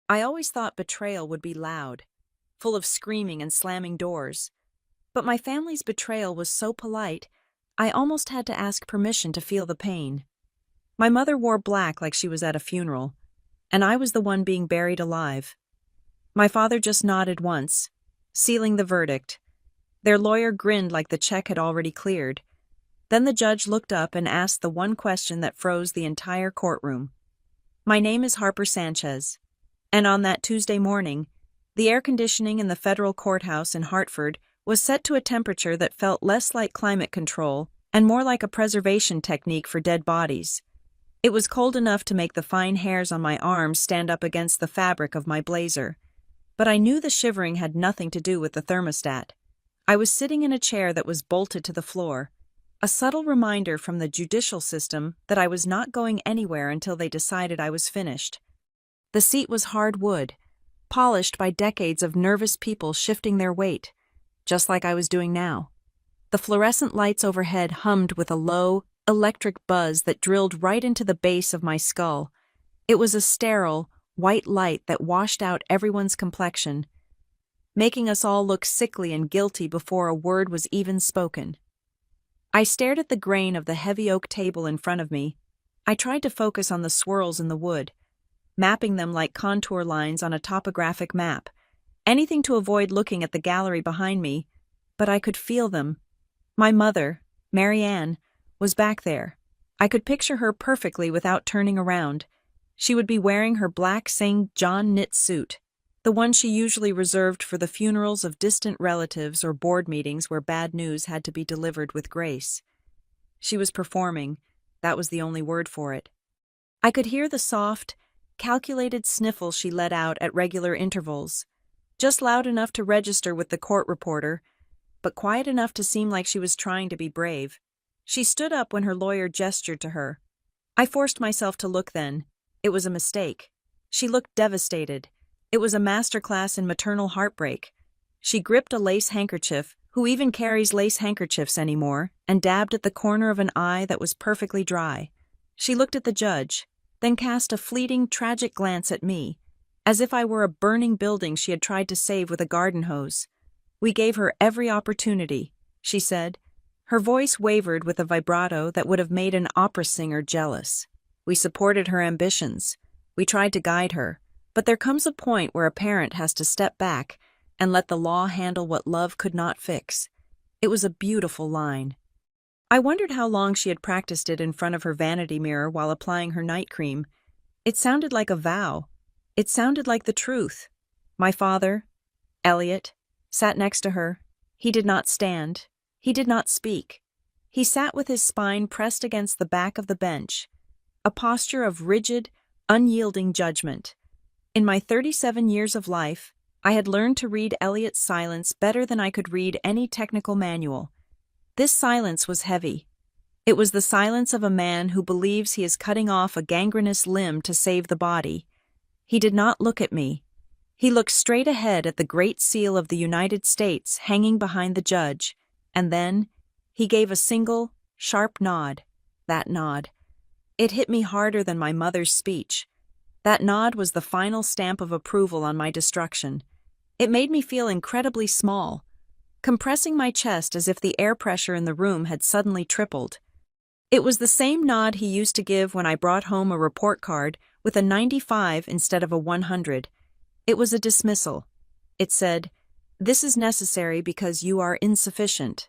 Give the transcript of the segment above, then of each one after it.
I always thought betrayal would be loud, full of screaming and slamming doors. But my family's betrayal was so polite, I almost had to ask permission to feel the pain. My mother wore black like she was at a funeral, and I was the one being buried alive. My father just nodded once, sealing the verdict. Their lawyer grinned like the check had already cleared. Then the judge looked up and asked the one question that froze the entire courtroom. My name is Harper Sanchez, and on that Tuesday morning, the air conditioning in the federal courthouse in Hartford was set to a temperature that felt less like climate control and more like a preservation technique for dead bodies. It was cold enough to make the fine hairs on my arms stand up against the fabric of my blazer. But I knew the shivering had nothing to do with the thermostat. I was sitting in a chair that was bolted to the floor, a subtle reminder from the judicial system that I was not going anywhere until they decided I was finished. The seat was hard wood, polished by decades of nervous people shifting their weight, just like I was doing now. The fluorescent lights overhead hummed with a low, electric buzz that drilled right into the base of my skull. It was a sterile, white light that washed out everyone's complexion, making us all look sickly and guilty before a word was even spoken. I stared at the grain of the heavy oak table in front of me. I tried to focus on the swirls in the wood, mapping them like contour lines on a topographic map, anything to avoid looking at the gallery behind me, but I could feel them. My mother, Mary Ann, was back there. I could picture her perfectly without turning around. She would be wearing her black St. John knit suit, the one she usually reserved for the funerals of distant relatives or board meetings where bad news had to be delivered with grace. She was performing. That was the only word for it. I could hear the soft, calculated sniffle she let out at regular intervals, just loud enough to register with the court reporter, but quiet enough to seem like she was trying to be brave. She stood up when her lawyer gestured to her. I forced myself to look then. It was a mistake. She looked devastated. It was a masterclass in maternal heartbreak. She gripped a lace handkerchief, who even carries lace handkerchiefs anymore, and dabbed at the corner of an eye that was perfectly dry. She looked at the judge, then cast a fleeting, tragic glance at me, as if I were a burning building she had tried to save with a garden hose. "We gave her every opportunity," she said. Her voice wavered with a vibrato that would have made an opera singer jealous. "We supported her ambitions. We tried to guide her. But there comes a point where a parent has to step back and let the law handle what love could not fix." It was a beautiful line. I wondered how long she had practiced it in front of her vanity mirror while applying her night cream. It sounded like a vow. It sounded like the truth. My father, Elliot, sat next to her. He did not stand. He did not speak. He sat with his spine pressed against the back of the bench, a posture of rigid, unyielding judgment. In my 37 years of life, I had learned to read Elliot's silence better than I could read any technical manual. This silence was heavy. It was the silence of a man who believes he is cutting off a gangrenous limb to save the body. He did not look at me. He looked straight ahead at the Great Seal of the United States hanging behind the judge, and then he gave a single, sharp nod. That nod. It hit me harder than my mother's speech. That nod was the final stamp of approval on my destruction. It made me feel incredibly small, compressing my chest as if the air pressure in the room had suddenly tripled. It was the same nod he used to give when I brought home a report card with a 95 instead of a 100. It was a dismissal. It said, "This is necessary because you are insufficient."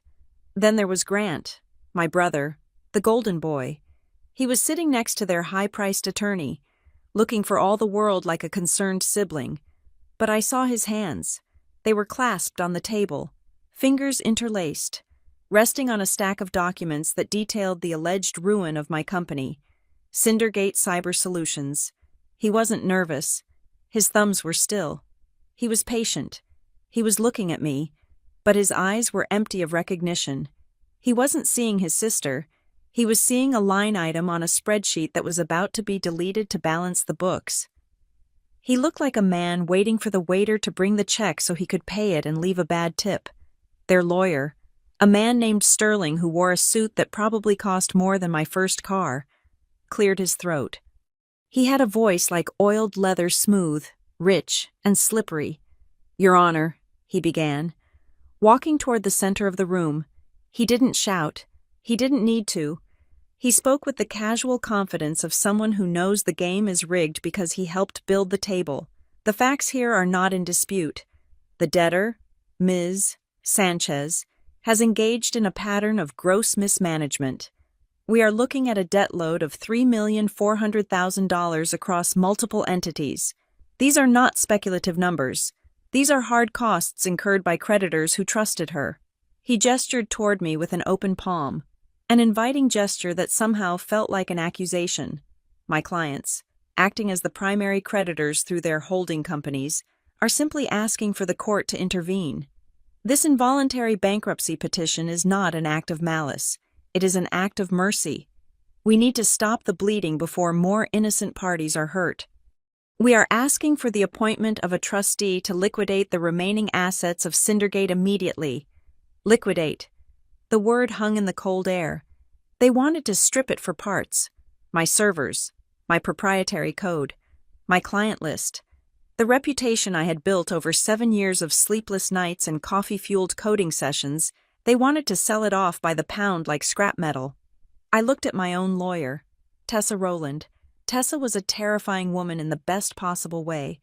Then there was Grant, my brother, the golden boy. He was sitting next to their high-priced attorney, looking for all the world like a concerned sibling. But I saw his hands. They were clasped on the table, fingers interlaced, resting on a stack of documents that detailed the alleged ruin of my company, Cindergate Cyber Solutions. He wasn't nervous. His thumbs were still. He was patient. He was looking at me, but his eyes were empty of recognition. He wasn't seeing his sister. He was seeing a line item on a spreadsheet that was about to be deleted to balance the books. He looked like a man waiting for the waiter to bring the check so he could pay it and leave a bad tip. Their lawyer, a man named Sterling who wore a suit that probably cost more than my first car, cleared his throat. He had a voice like oiled leather smooth, rich, and slippery. "Your Honor," he began. Walking toward the center of the room, he didn't shout. He didn't need to. He spoke with the casual confidence of someone who knows the game is rigged because he helped build the table. "The facts here are not in dispute. The debtor, Ms. Sanchez, has engaged in a pattern of gross mismanagement. We are looking at a debt load of $3,400,000 across multiple entities. These are not speculative numbers. These are hard costs incurred by creditors who trusted her." He gestured toward me with an open palm, an inviting gesture that somehow felt like an accusation. My clients, acting as the primary creditors through their holding companies, are simply asking for the court to intervene. This involuntary bankruptcy petition is not an act of malice. It is an act of mercy. We need to stop the bleeding before more innocent parties are hurt. We are asking for the appointment of a trustee to liquidate the remaining assets of Cindergate immediately. Liquidate. The word hung in the cold air. They wanted to strip it for parts. My servers, my proprietary code, my client list, the reputation I had built over 7 years of sleepless nights and coffee-fueled coding sessions. They wanted to sell it off by the pound like scrap metal. I looked at my own lawyer, Tessa Rowland. Tessa was a terrifying woman in the best possible way,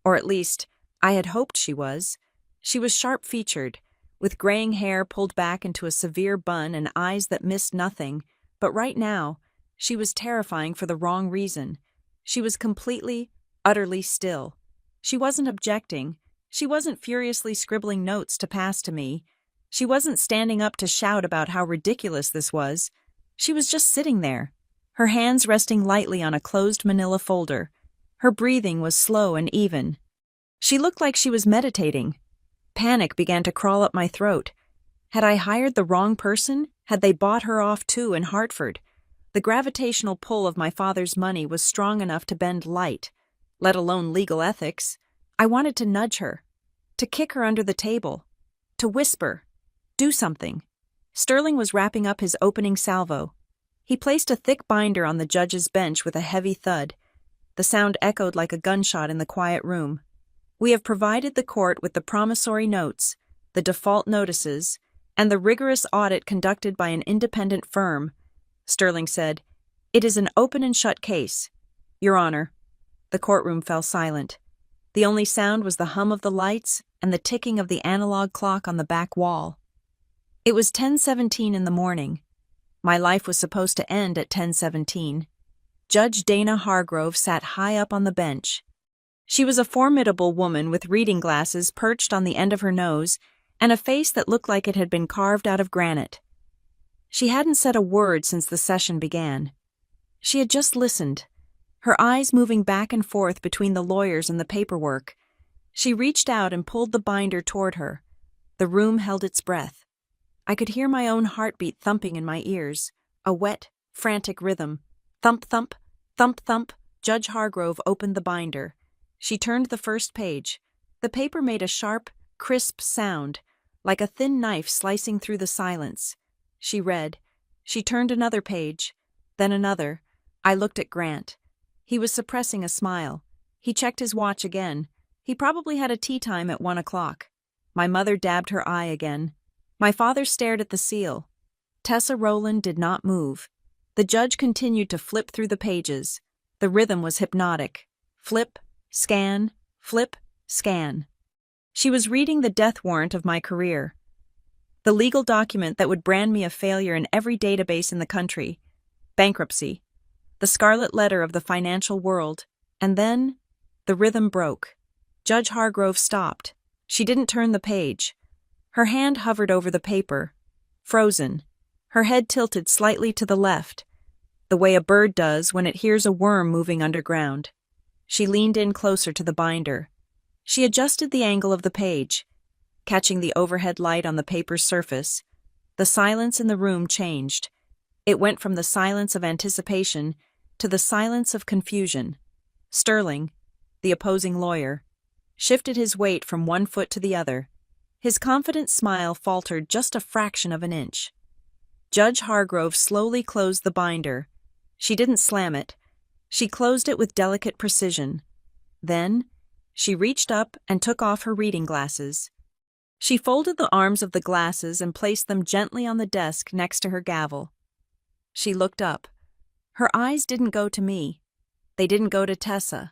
or at least, I had hoped she was. She was sharp-featured, with graying hair pulled back into a severe bun and eyes that missed nothing, but right now, she was terrifying for the wrong reason. She was completely, utterly still. She wasn't objecting. She wasn't furiously scribbling notes to pass to me. She wasn't standing up to shout about how ridiculous this was. She was just sitting there, her hands resting lightly on a closed manila folder. Her breathing was slow and even. She looked like she was meditating. Panic began to crawl up my throat. Had I hired the wrong person? Had they bought her off too in Hartford? The gravitational pull of my father's money was strong enough to bend light, let alone legal ethics. I wanted to nudge her, to kick her under the table, to whisper, "Do something." Sterling was wrapping up his opening salvo. He placed a thick binder on the judge's bench with a heavy thud. The sound echoed like a gunshot in the quiet room. "We have provided the court with the promissory notes, the default notices, and the rigorous audit conducted by an independent firm," Sterling said. "It is an open and shut case. Your Honor." The courtroom fell silent. The only sound was the hum of the lights and the ticking of the analog clock on the back wall. It was 10:17 in the morning. My life was supposed to end at 10:17. Judge Dana Hargrove sat high up on the bench. She was a formidable woman with reading glasses perched on the end of her nose and a face that looked like it had been carved out of granite. She hadn't said a word since the session began. She had just listened, her eyes moving back and forth between the lawyers and the paperwork. She reached out and pulled the binder toward her. The room held its breath. I could hear my own heartbeat thumping in my ears, a wet, frantic rhythm. Thump, thump, thump, thump. Judge Hargrove opened the binder. She turned the first page. The paper made a sharp, crisp sound, like a thin knife slicing through the silence. She read. She turned another page, then another. I looked at Grant. He was suppressing a smile. He checked his watch again. He probably had a tea time at 1 o'clock. My mother dabbed her eye again. My father stared at the seal. Tessa Rowland did not move. The judge continued to flip through the pages. The rhythm was hypnotic. Flip, scan, flip, scan. She was reading the death warrant of my career. The legal document that would brand me a failure in every database in the country. Bankruptcy. The scarlet letter of the financial world. And then, the rhythm broke. Judge Hargrove stopped. She didn't turn the page. Her hand hovered over the paper, frozen. Her head tilted slightly to the left, the way a bird does when it hears a worm moving underground. She leaned in closer to the binder. She adjusted the angle of the page, catching the overhead light on the paper's surface. The silence in the room changed. It went from the silence of anticipation to the silence of confusion. Sterling, the opposing lawyer, shifted his weight from one foot to the other. His confident smile faltered just a fraction of an inch. Judge Hargrove slowly closed the binder. She didn't slam it. She closed it with delicate precision. Then, She reached up and took off her reading glasses. She folded the arms of the glasses and placed them gently on the desk next to her gavel. She looked up. Her eyes didn't go to me. They didn't go to Tessa.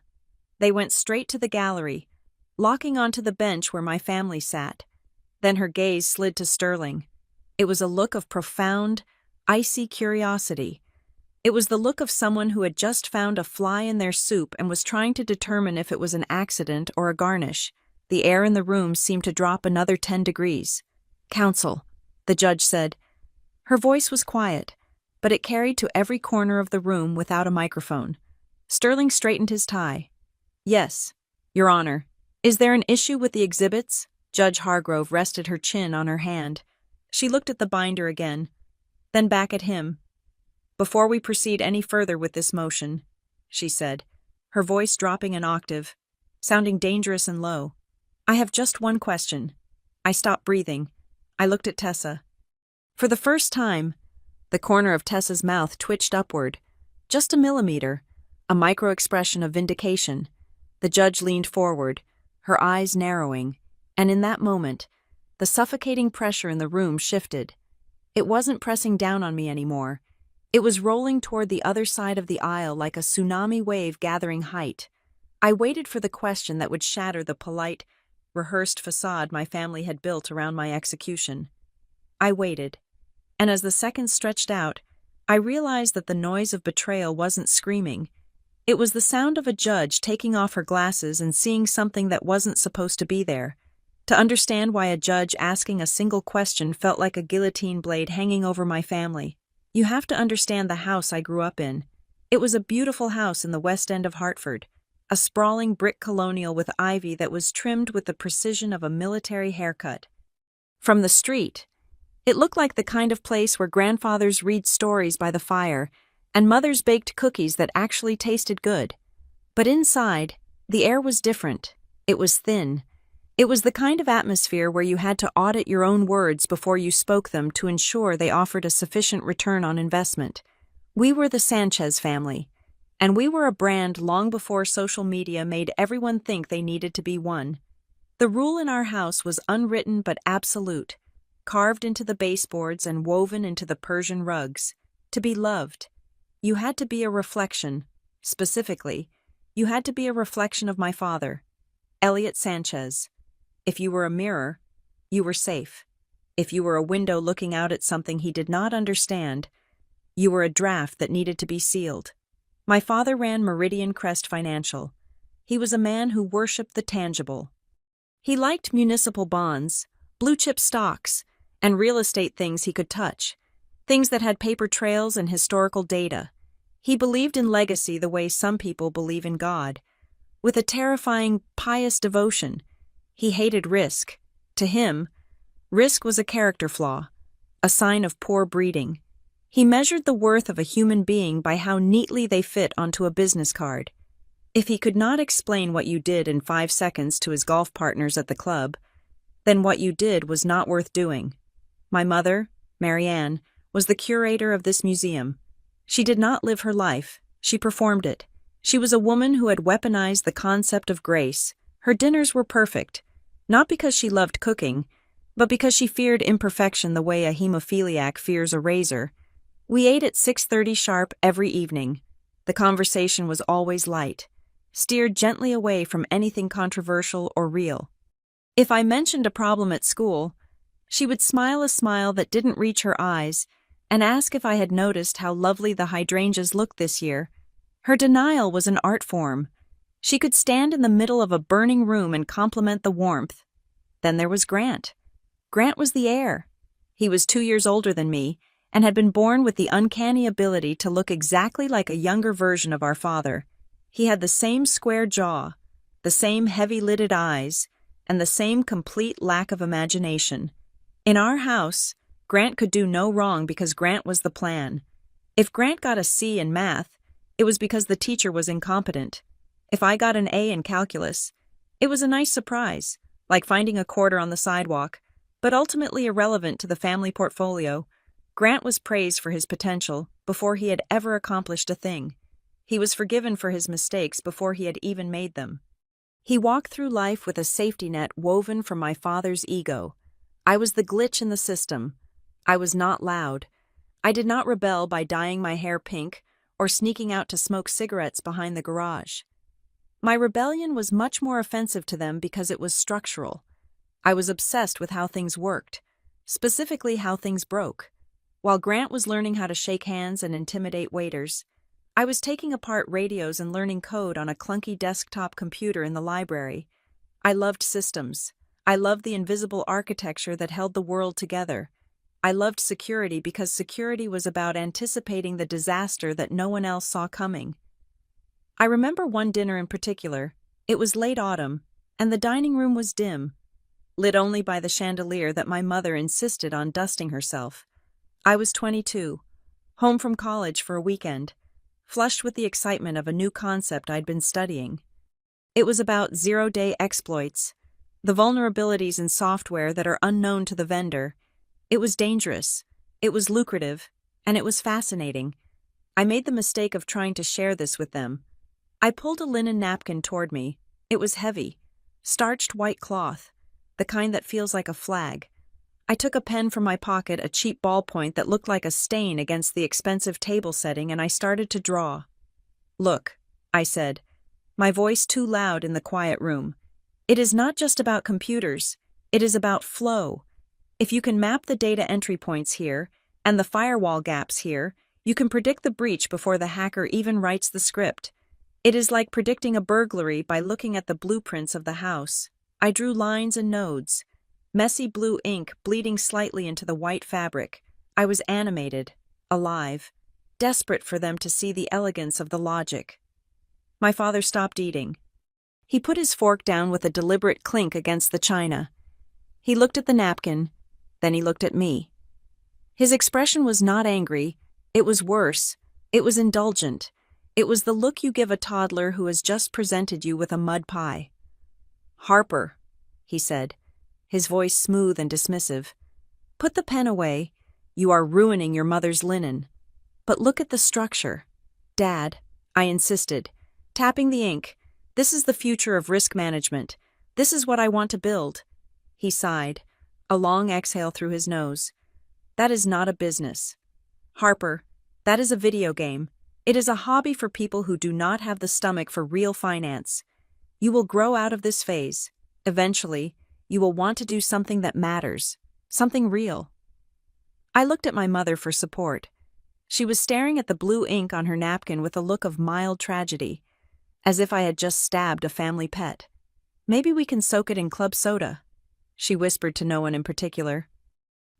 They went straight to the gallery, locking onto the bench where my family sat. Then her gaze slid to Sterling. It was a look of profound, icy curiosity. It was the look of someone who had just found a fly in their soup and was trying to determine if it was an accident or a garnish. The air in the room seemed to drop another 10 degrees. "Counsel," the judge said. Her voice was quiet, but it carried to every corner of the room without a microphone. Sterling straightened his tie. "Yes, Your Honor. Is there an issue with the exhibits?" Judge Hargrove rested her chin on her hand. She looked at the binder again, then back at him. "Before we proceed any further with this motion," she said, her voice dropping an octave, sounding dangerous and low, "I have just one question." I stopped breathing. I looked at Tessa. For the first time, the corner of Tessa's mouth twitched upward, just a millimeter, a micro-expression of vindication. The judge leaned forward, her eyes narrowing, and in that moment, the suffocating pressure in the room shifted. It wasn't pressing down on me anymore. It was rolling toward the other side of the aisle like a tsunami wave gathering height. I waited for the question that would shatter the polite, rehearsed facade my family had built around my execution. I waited, and as the seconds stretched out, I realized that the noise of betrayal wasn't screaming. It was the sound of a judge taking off her glasses and seeing something that wasn't supposed to be there. To understand why a judge asking a single question felt like a guillotine blade hanging over my family, you have to understand the house I grew up in. It was a beautiful house in the West End of Hartford, a sprawling brick colonial with ivy that was trimmed with the precision of a military haircut. From the street, it looked like the kind of place where grandfathers read stories by the fire and mothers baked cookies that actually tasted good. But inside, the air was different. It was thin. It was the kind of atmosphere where you had to audit your own words before you spoke them to ensure they offered a sufficient return on investment. We were the Sanchez family, and we were a brand long before social media made everyone think they needed to be one. The rule in our house was unwritten but absolute, carved into the baseboards and woven into the Persian rugs. To be loved, you had to be a reflection. Specifically, you had to be a reflection of my father, Elliot Sanchez. If you were a mirror, you were safe. If you were a window looking out at something he did not understand, you were a draft that needed to be sealed. My father ran Meridian Crest Financial. He was a man who worshipped the tangible. He liked municipal bonds, blue-chip stocks, and real estate things he could touch, things that had paper trails and historical data. He believed in legacy the way some people believe in God, with a terrifying, pious devotion. He hated risk. To him, risk was a character flaw, a sign of poor breeding. He measured the worth of a human being by how neatly they fit onto a business card. If he could not explain what you did in 5 seconds to his golf partners at the club, then what you did was not worth doing. My mother, Marianne, was the curator of this museum. She did not live her life, she performed it. She was a woman who had weaponized the concept of grace. Her dinners were perfect, not because she loved cooking, but because she feared imperfection the way a hemophiliac fears a razor. We ate at 6:30 sharp every evening. The conversation was always light, steered gently away from anything controversial or real. If I mentioned a problem at school, she would smile a smile that didn't reach her eyes and ask if I had noticed how lovely the hydrangeas looked this year. Her denial was an art form. She could stand in the middle of a burning room and compliment the warmth. Then there was Grant. Grant was the heir. He was 2 years older than me and had been born with the uncanny ability to look exactly like a younger version of our father. He had the same square jaw, the same heavy-lidded eyes, and the same complete lack of imagination. In our house, Grant could do no wrong because Grant was the plan. If Grant got a C in math, it was because the teacher was incompetent. If I got an A in calculus, it was a nice surprise, like finding a quarter on the sidewalk, but ultimately irrelevant to the family portfolio. Grant was praised for his potential before he had ever accomplished a thing. He was forgiven for his mistakes before he had even made them. He walked through life with a safety net woven from my father's ego. I was the glitch in the system. I was not loud. I did not rebel by dyeing my hair pink or sneaking out to smoke cigarettes behind the garage. My rebellion was much more offensive to them because it was structural. I was obsessed with how things worked, specifically how things broke. While Grant was learning how to shake hands and intimidate waiters, I was taking apart radios and learning code on a clunky desktop computer in the library. I loved systems. I loved the invisible architecture that held the world together. I loved security because security was about anticipating the disaster that no one else saw coming. I remember one dinner in particular. It was late autumn, and the dining room was dim, lit only by the chandelier that my mother insisted on dusting herself. I was 22, home from college for a weekend, flushed with the excitement of a new concept I'd been studying. It was about zero-day exploits, the vulnerabilities in software that are unknown to the vendor. It was dangerous, it was lucrative, and it was fascinating. I made the mistake of trying to share this with them. I pulled a linen napkin toward me. It was heavy, starched white cloth, the kind that feels like a flag. I took a pen from my pocket, a cheap ballpoint that looked like a stain against the expensive table setting, and I started to draw. "Look," I said, my voice too loud in the quiet room. "It is not just about computers. It is about flow. If you can map the data entry points here and the firewall gaps here, you can predict the breach before the hacker even writes the script. It is like predicting a burglary by looking at the blueprints of the house." I drew lines and nodes, messy blue ink bleeding slightly into the white fabric. I was animated, alive, desperate for them to see the elegance of the logic. My father stopped eating. He put his fork down with a deliberate clink against the china. He looked at the napkin, then he looked at me. His expression was not angry. It was worse. It was indulgent. It was the look you give a toddler who has just presented you with a mud pie. "Harper," he said, his voice smooth and dismissive, "put the pen away. You are ruining your mother's linen. But look at the structure." "Dad," I insisted, tapping the ink, "this is the future of risk management. This is what I want to build." He sighed, a long exhale through his nose. "That is not a business. Harper, that is a video game. It is a hobby for people who do not have the stomach for real finance. You will grow out of this phase. Eventually, you will want to do something that matters, something real." I looked at my mother for support. She was staring at the blue ink on her napkin with a look of mild tragedy, as if I had just stabbed a family pet. "Maybe we can soak it in club soda," she whispered to no one in particular.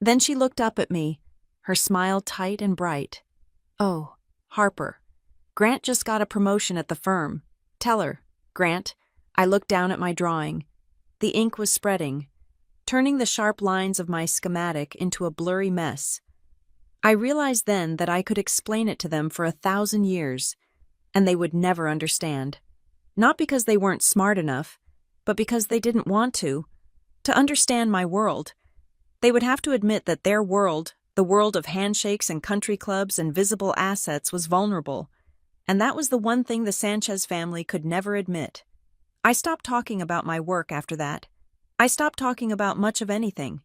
Then she looked up at me, her smile tight and bright. "Oh, Harper, Grant just got a promotion at the firm. Tell her, Grant." I looked down at my drawing. The ink was spreading, turning the sharp lines of my schematic into a blurry mess. I realized then that I could explain it to them for 1,000 years, and they would never understand. Not because they weren't smart enough, but because they didn't want to. To understand my world, they would have to admit that their world, the world of handshakes and country clubs and visible assets, was vulnerable, and that was the one thing the Sanchez family could never admit. I stopped talking about my work after that. I stopped talking about much of anything.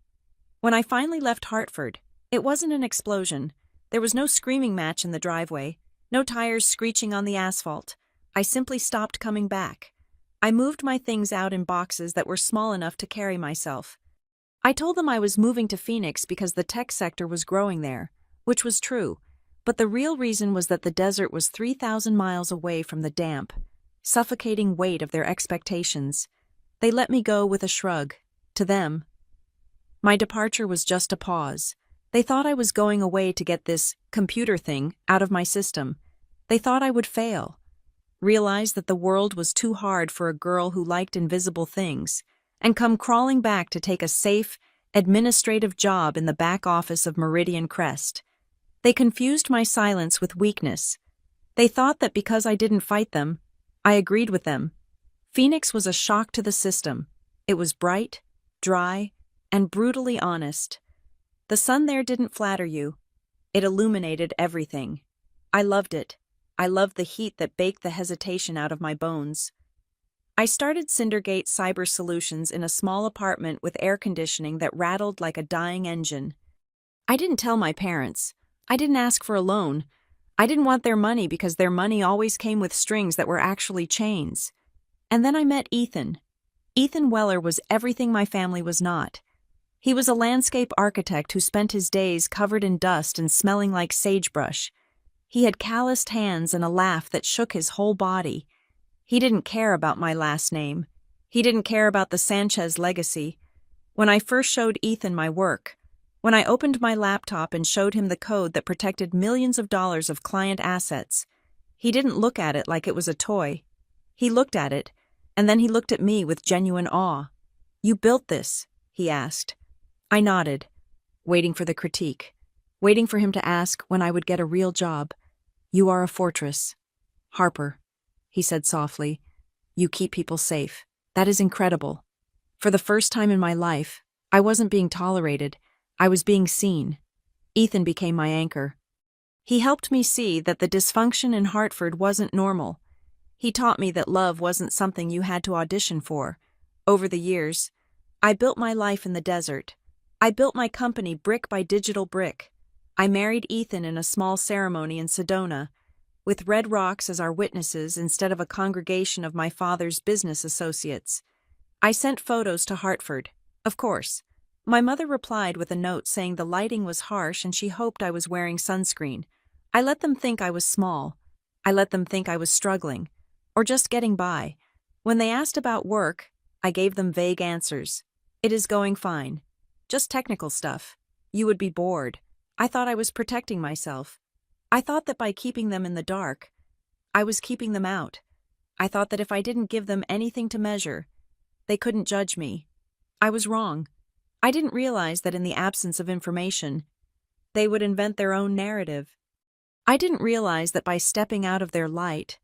When I finally left Hartford, it wasn't an explosion. There was no screaming match in the driveway, no tires screeching on the asphalt. I simply stopped coming back. I moved my things out in boxes that were small enough to carry myself. I told them I was moving to Phoenix because the tech sector was growing there, which was true, but the real reason was that the desert was 3,000 miles away from the damp, suffocating weight of their expectations. They let me go with a shrug. To them, my departure was just a pause. They thought I was going away to get this computer thing out of my system. They thought I would fail, realize that the world was too hard for a girl who liked invisible things, and come crawling back to take a safe, administrative job in the back office of Meridian Crest. They confused my silence with weakness. They thought that because I didn't fight them, I agreed with them. Phoenix was a shock to the system. It was bright, dry, and brutally honest. The sun there didn't flatter you. It illuminated everything. I loved it. I loved the heat that baked the hesitation out of my bones. I started Cindergate Cyber Solutions in a small apartment with air conditioning that rattled like a dying engine. I didn't tell my parents. I didn't ask for a loan. I didn't want their money because their money always came with strings that were actually chains. And then I met Ethan. Ethan Weller was everything my family was not. He was a landscape architect who spent his days covered in dust and smelling like sagebrush. He had calloused hands and a laugh that shook his whole body. He didn't care about my last name. He didn't care about the Sanchez legacy. When I first showed Ethan my work, when I opened my laptop and showed him the code that protected millions of dollars of client assets, he didn't look at it like it was a toy. He looked at it, and then he looked at me with genuine awe. "You built this?" he asked. I nodded, waiting for the critique, waiting for him to ask when I would get a real job. "You are a fortress. Harper," he said softly. "You keep people safe. That is incredible." For the first time in my life, I wasn't being tolerated. I was being seen. Ethan became my anchor. He helped me see that the dysfunction in Hartford wasn't normal. He taught me that love wasn't something you had to audition for. Over the years, I built my life in the desert. I built my company brick by digital brick. I married Ethan in a small ceremony in Sedona, with red rocks as our witnesses instead of a congregation of my father's business associates. I sent photos to Hartford, of course. My mother replied with a note saying the lighting was harsh and she hoped I was wearing sunscreen. I let them think I was small. I let them think I was struggling, or just getting by. When they asked about work, I gave them vague answers. "It is going fine. Just technical stuff. You would be bored." I thought I was protecting myself. I thought that by keeping them in the dark, I was keeping them out. I thought that if I didn't give them anything to measure, they couldn't judge me. I was wrong. I didn't realize that in the absence of information, they would invent their own narrative. I didn't realize that by stepping out of their light,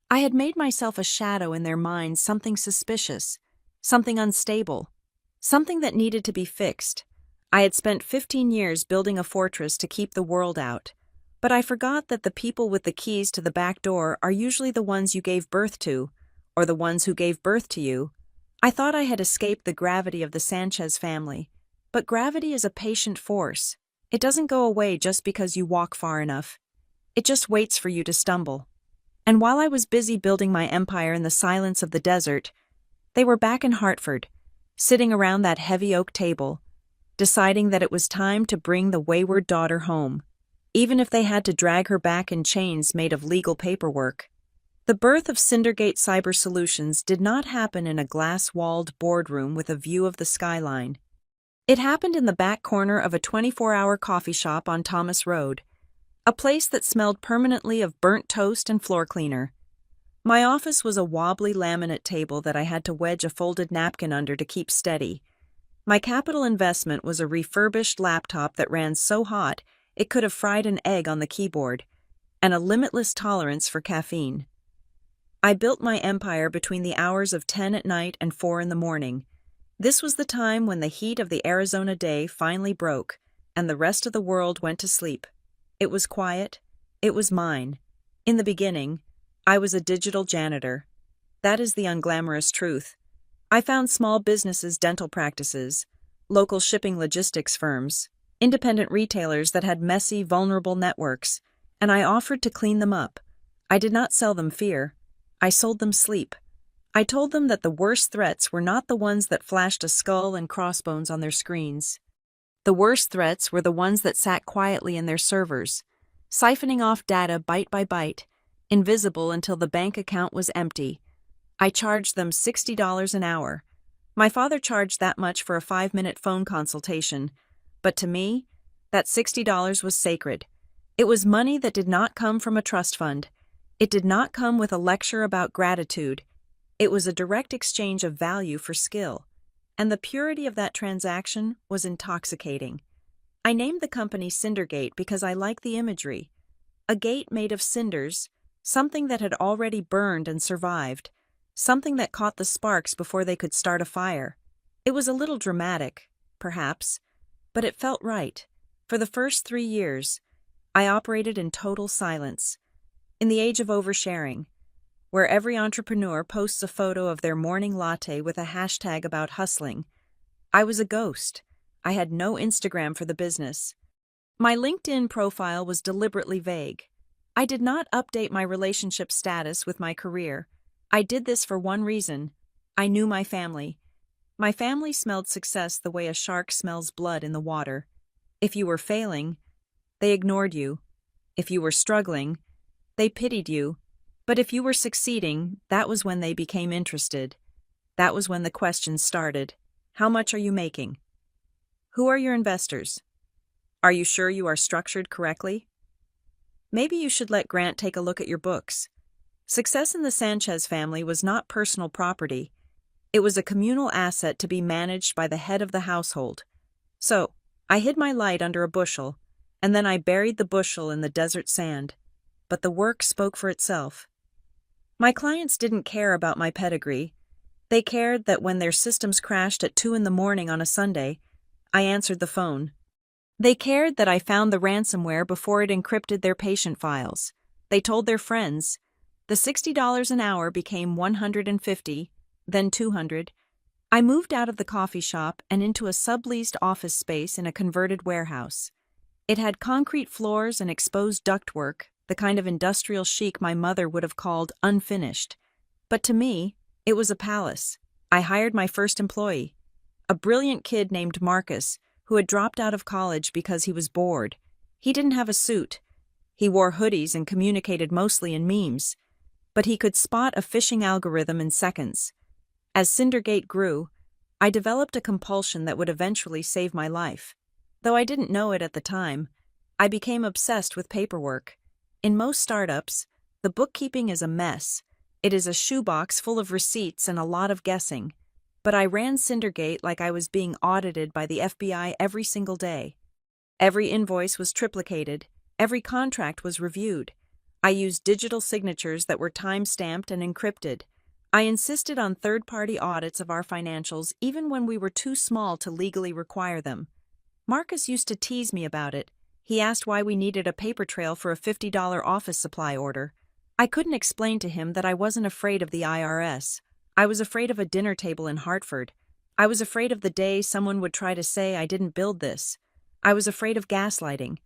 I had made myself a shadow in their minds, something suspicious, something unstable, something that needed to be fixed. I had spent 15 years building a fortress to keep the world out, but I forgot that the people with the keys to the back door are usually the ones you gave birth to, or the ones who gave birth to you. I thought I had escaped the gravity of the Sanchez family, but gravity is a patient force. It doesn't go away just because you walk far enough. It just waits for you to stumble. And while I was busy building my empire in the silence of the desert, they were back in Hartford, sitting around that heavy oak table, deciding that it was time to bring the wayward daughter home, even if they had to drag her back in chains made of legal paperwork. The birth of Cindergate Cyber Solutions did not happen in a glass-walled boardroom with a view of the skyline. It happened in the back corner of a 24-hour coffee shop on Thomas Road, a place that smelled permanently of burnt toast and floor cleaner. My office was a wobbly laminate table that I had to wedge a folded napkin under to keep steady. My capital investment was a refurbished laptop that ran so hot it could have fried an egg on the keyboard, and a limitless tolerance for caffeine. I built my empire between the hours of 10 at night and 4 in the morning. This was the time when the heat of the Arizona day finally broke, and the rest of the world went to sleep. It was quiet. It was mine. In the beginning, I was a digital janitor. That is the unglamorous truth. I found small businesses, dental practices, local shipping logistics firms, independent retailers that had messy, vulnerable networks, and I offered to clean them up. I did not sell them fear. I sold them sleep. I told them that the worst threats were not the ones that flashed a skull and crossbones on their screens. The worst threats were the ones that sat quietly in their servers, siphoning off data bite by bite, invisible until the bank account was empty. I charged them $60 an hour. My father charged that much for a 5-minute phone consultation, but to me, that $60 was sacred. It was money that did not come from a trust fund. It did not come with a lecture about gratitude. It was a direct exchange of value for skill, and the purity of that transaction was intoxicating. I named the company Cindergate because I like the imagery. A gate made of cinders, something that had already burned and survived, something that caught the sparks before they could start a fire. It was a little dramatic, perhaps, but it felt right. For the first 3 years, I operated in total silence. In the age of oversharing, where every entrepreneur posts a photo of their morning latte with a hashtag about hustling. I was a ghost. I had no Instagram for the business. My LinkedIn profile was deliberately vague. I did not update my relationship status with my career. I did this for one reason. I knew my family. My family smelled success the way a shark smells blood in the water. If you were failing, they ignored you. If you were struggling, they pitied you. But if you were succeeding, that was when they became interested. That was when the questions started. How much are you making? Who are your investors? Are you sure you are structured correctly? Maybe you should let Grant take a look at your books. Success in the Sanchez family was not personal property. It was a communal asset to be managed by the head of the household. So, I hid my light under a bushel, and then I buried the bushel in the desert sand. But the work spoke for itself. My clients didn't care about my pedigree. They cared that when their systems crashed at 2 a.m. on a Sunday, I answered the phone. They cared that I found the ransomware before it encrypted their patient files. They told their friends. The $60 an hour became $150, then $200. I moved out of the coffee shop and into a subleased office space in a converted warehouse. It had concrete floors and exposed ductwork, the kind of industrial chic my mother would have called unfinished. But to me, it was a palace. I hired my first employee, a brilliant kid named Marcus, who had dropped out of college because he was bored. He didn't have a suit. He wore hoodies and communicated mostly in memes. But he could spot a phishing algorithm in seconds. As Cindergate grew, I developed a compulsion that would eventually save my life. Though I didn't know it at the time, I became obsessed with paperwork. In most startups, the bookkeeping is a mess. It is a shoebox full of receipts and a lot of guessing. But I ran Cindergate like I was being audited by the FBI every single day. Every invoice was triplicated. Every contract was reviewed. I used digital signatures that were time-stamped and encrypted. I insisted on third-party audits of our financials even when we were too small to legally require them. Marcus used to tease me about it. He asked why we needed a paper trail for a $50 office supply order. I couldn't explain to him that I wasn't afraid of the IRS. I was afraid of a dinner table in Hartford. I was afraid of the day someone would try to say I didn't build this. I was afraid of gaslighting.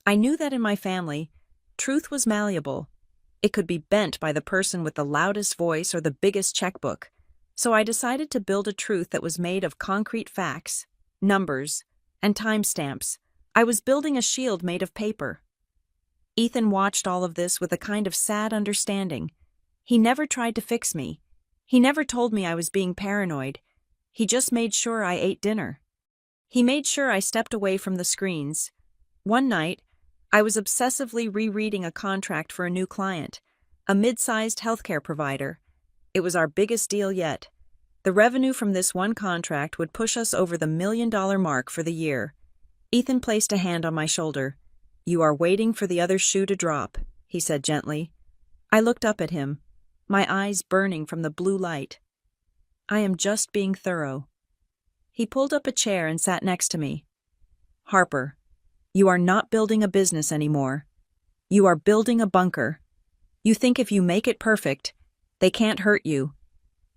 I knew that in my family, truth was malleable. It could be bent by the person with the loudest voice or the biggest checkbook. So I decided to build a truth that was made of concrete facts, numbers, and timestamps. I was building a shield made of paper. Ethan watched all of this with a kind of sad understanding. He never tried to fix me. He never told me I was being paranoid. He just made sure I ate dinner. He made sure I stepped away from the screens. One night, I was obsessively rereading a contract for a new client, a mid-sized healthcare provider. It was our biggest deal yet. The revenue from this one contract would push us over the $1 million mark for the year. Ethan placed a hand on my shoulder. "You are waiting for the other shoe to drop," he said gently. I looked up at him, my eyes burning from the blue light. "I am just being thorough." He pulled up a chair and sat next to me. "Harper, you are not building a business anymore. You are building a bunker. You think if you make it perfect, they can't hurt you.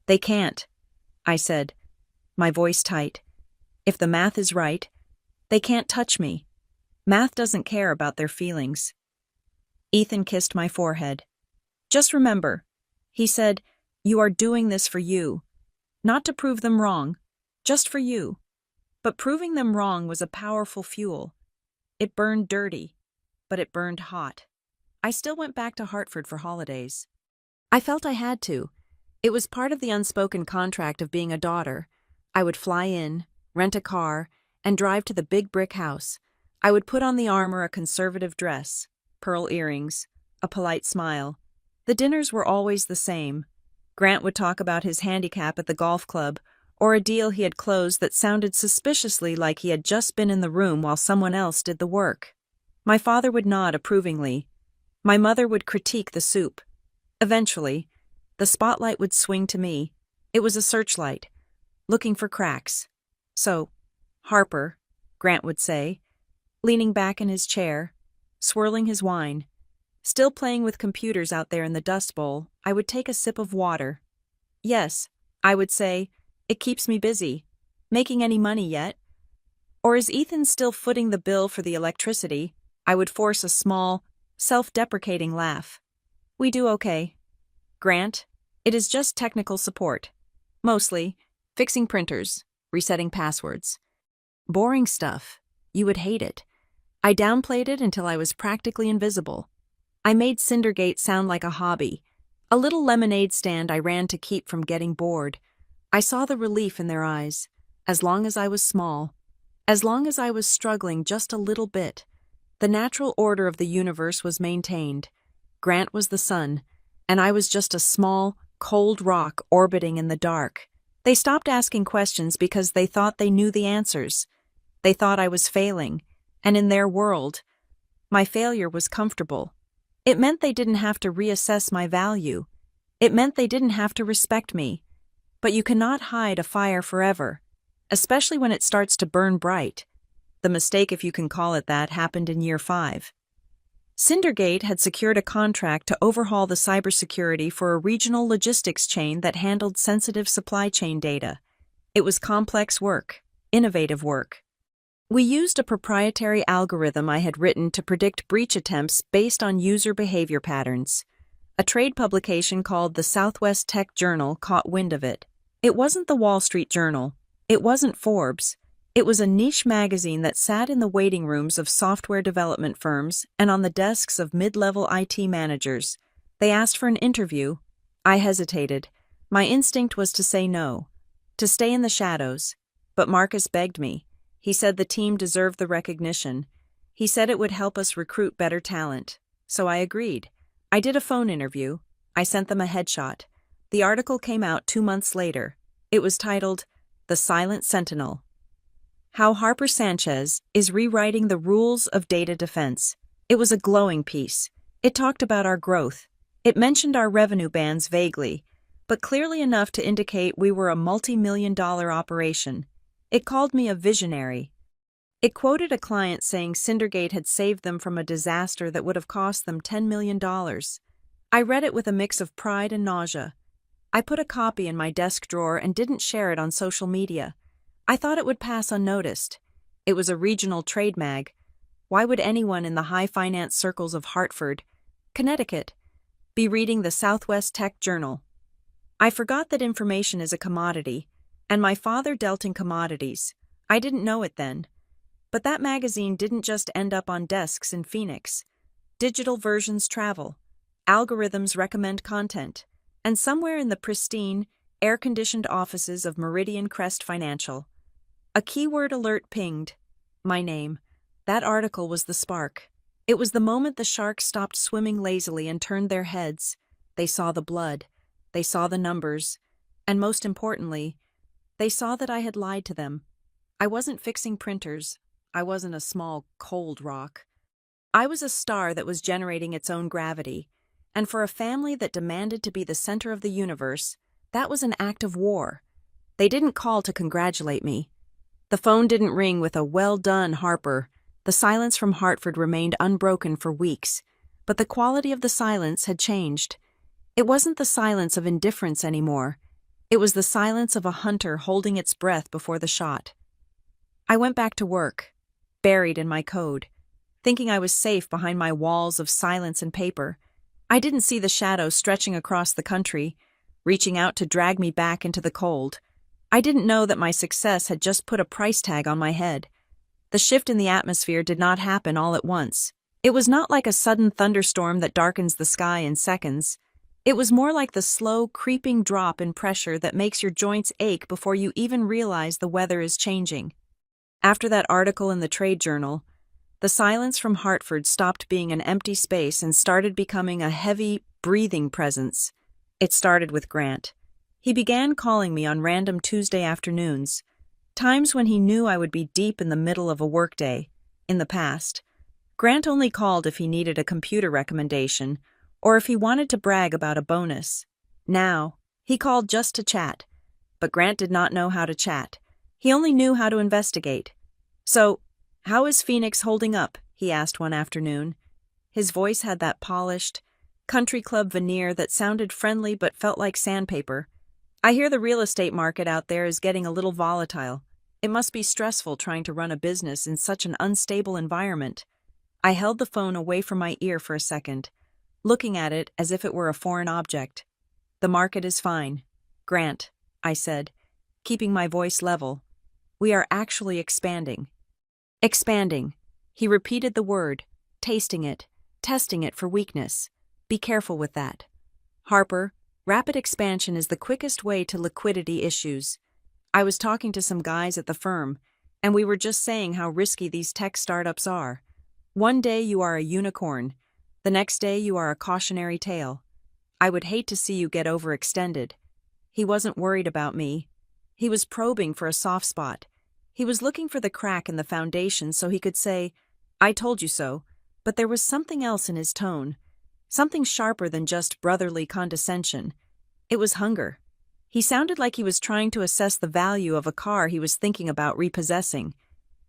They can't," I said, my voice tight. "If the math is right, they can't touch me. Math doesn't care about their feelings." Ethan kissed my forehead. "Just remember," he said, "you are doing this for you. Not to prove them wrong, just for you." But proving them wrong was a powerful fuel. It burned dirty, but it burned hot. I still went back to Hartford for holidays. I felt I had to. It was part of the unspoken contract of being a daughter. I would fly in, rent a car, and drive to the big brick house. I would put on the armor, a conservative dress, pearl earrings, a polite smile. The dinners were always the same. Grant would talk about his handicap at the golf club, or a deal he had closed that sounded suspiciously like he had just been in the room while someone else did the work. My father would nod approvingly. My mother would critique the soup. Eventually, the spotlight would swing to me. It was a searchlight, looking for cracks. "So, Harper," Grant would say, leaning back in his chair, swirling his wine, Still playing with computers out there in the Dust Bowl, I would take a sip of water. Yes, I would say, it keeps me busy. Making any money yet? Or is Ethan still footing the bill for the electricity? I would force a small, self-deprecating laugh. We do okay. Grant, it is just technical support. Mostly, fixing printers, resetting passwords. Boring stuff. You would hate it. I downplayed it until I was practically invisible. I made Cindergate sound like a hobby, a little lemonade stand I ran to keep from getting bored. I saw the relief in their eyes. As long as I was small, as long as I was struggling just a little bit, the natural order of the universe was maintained. Grant was the sun, and I was just a small, cold rock orbiting in the dark. They stopped asking questions because they thought they knew the answers. They thought I was failing, and in their world, my failure was comfortable. It meant they didn't have to reassess my value. It meant they didn't have to respect me. But you cannot hide a fire forever, especially when it starts to burn bright. The mistake, if you can call it that, happened in year 5. Cindergate had secured a contract to overhaul the cybersecurity for a regional logistics chain that handled sensitive supply chain data. It was complex work, innovative work. We used a proprietary algorithm I had written to predict breach attempts based on user behavior patterns. A trade publication called the Southwest Tech Journal caught wind of it. It wasn't the Wall Street Journal. It wasn't Forbes. It was a niche magazine that sat in the waiting rooms of software development firms and on the desks of mid-level IT managers. They asked for an interview. I hesitated. My instinct was to say no, to stay in the shadows. But Marcus begged me. He said the team deserved the recognition. He said it would help us recruit better talent. So I agreed. I did a phone interview. I sent them a headshot. The article came out 2 months later. It was titled, "The Silent Sentinel: How Harper Sanchez is Rewriting the Rules of Data Defense." It was a glowing piece. It talked about our growth. It mentioned our revenue bands vaguely, but clearly enough to indicate we were a multi-million-dollar operation. It called me a visionary. It quoted a client saying Cindergate had saved them from a disaster that would have cost them $10 million. I read it with a mix of pride and nausea. I put a copy in my desk drawer and didn't share it on social media. I thought it would pass unnoticed. It was a regional trade mag. Why would anyone in the high finance circles of Hartford, Connecticut, be reading the Southwest Tech Journal? I forgot that information is a commodity, and my father dealt in commodities. I didn't know it then. But that magazine didn't just end up on desks in Phoenix. Digital versions travel. Algorithms recommend content. And somewhere in the pristine, air-conditioned offices of Meridian Crest Financial, a keyword alert pinged. My name. That article was the spark. It was the moment the sharks stopped swimming lazily and turned their heads. They saw the blood. They saw the numbers. And most importantly, they saw that I had lied to them. I wasn't fixing printers. I wasn't a small, cold rock. I was a star that was generating its own gravity. And for a family that demanded to be the center of the universe, that was an act of war. They didn't call to congratulate me. The phone didn't ring with a "well done, Harper." The silence from Hartford remained unbroken for weeks, but the quality of the silence had changed. It wasn't the silence of indifference anymore. It was the silence of a hunter holding its breath before the shot. I went back to work, buried in my code, thinking I was safe behind my walls of silence and paper. I didn't see the shadows stretching across the country, reaching out to drag me back into the cold. I didn't know that my success had just put a price tag on my head. The shift in the atmosphere did not happen all at once. It was not like a sudden thunderstorm that darkens the sky in seconds. It was more like the slow, creeping drop in pressure that makes your joints ache before you even realize the weather is changing. After that article in the trade journal, the silence from Hartford stopped being an empty space and started becoming a heavy, breathing presence. It started with Grant. He began calling me on random Tuesday afternoons, times when he knew I would be deep in the middle of a workday. In the past, Grant only called if he needed a computer recommendation or if he wanted to brag about a bonus. Now, he called just to chat. But Grant did not know how to chat. He only knew how to investigate. "So, how is Phoenix holding up?" he asked one afternoon. His voice had that polished, country club veneer that sounded friendly but felt like sandpaper. I hear the real estate market out there is getting a little volatile. It must be stressful trying to run a business in such an unstable environment. I held the phone away from my ear for a second, looking at it as if it were a foreign object. The market is fine, Grant, I said, keeping my voice level. We are actually expanding. Expanding. He repeated the word, tasting it, testing it for weakness. Be careful with that. Harper, rapid expansion is the quickest way to liquidity issues. I was talking to some guys at the firm, and we were just saying how risky these tech startups are. One day you are a unicorn, the next day you are a cautionary tale. I would hate to see you get overextended. He wasn't worried about me. He was probing for a soft spot. He was looking for the crack in the foundation so he could say, "I told you so," but there was something else in his tone, something sharper than just brotherly condescension. It was hunger. He sounded like he was trying to assess the value of a car he was thinking about repossessing.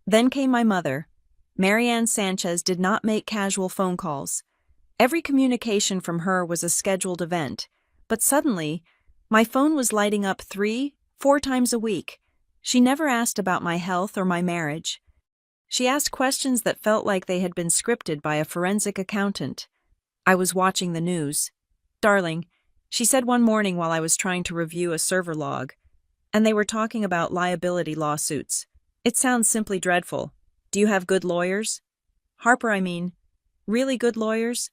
Then came my mother. Marianne Sanchez did not make casual phone calls. Every communication from her was a scheduled event, but suddenly, my phone was lighting up 3, 4 times a week. She never asked about my health or my marriage. She asked questions that felt like they had been scripted by a forensic accountant. I was watching the news. "Darling," she said one morning while I was trying to review a server log, and they were talking about liability lawsuits. "It sounds simply dreadful. Do you have good lawyers?" "Harper, I mean. Really good lawyers?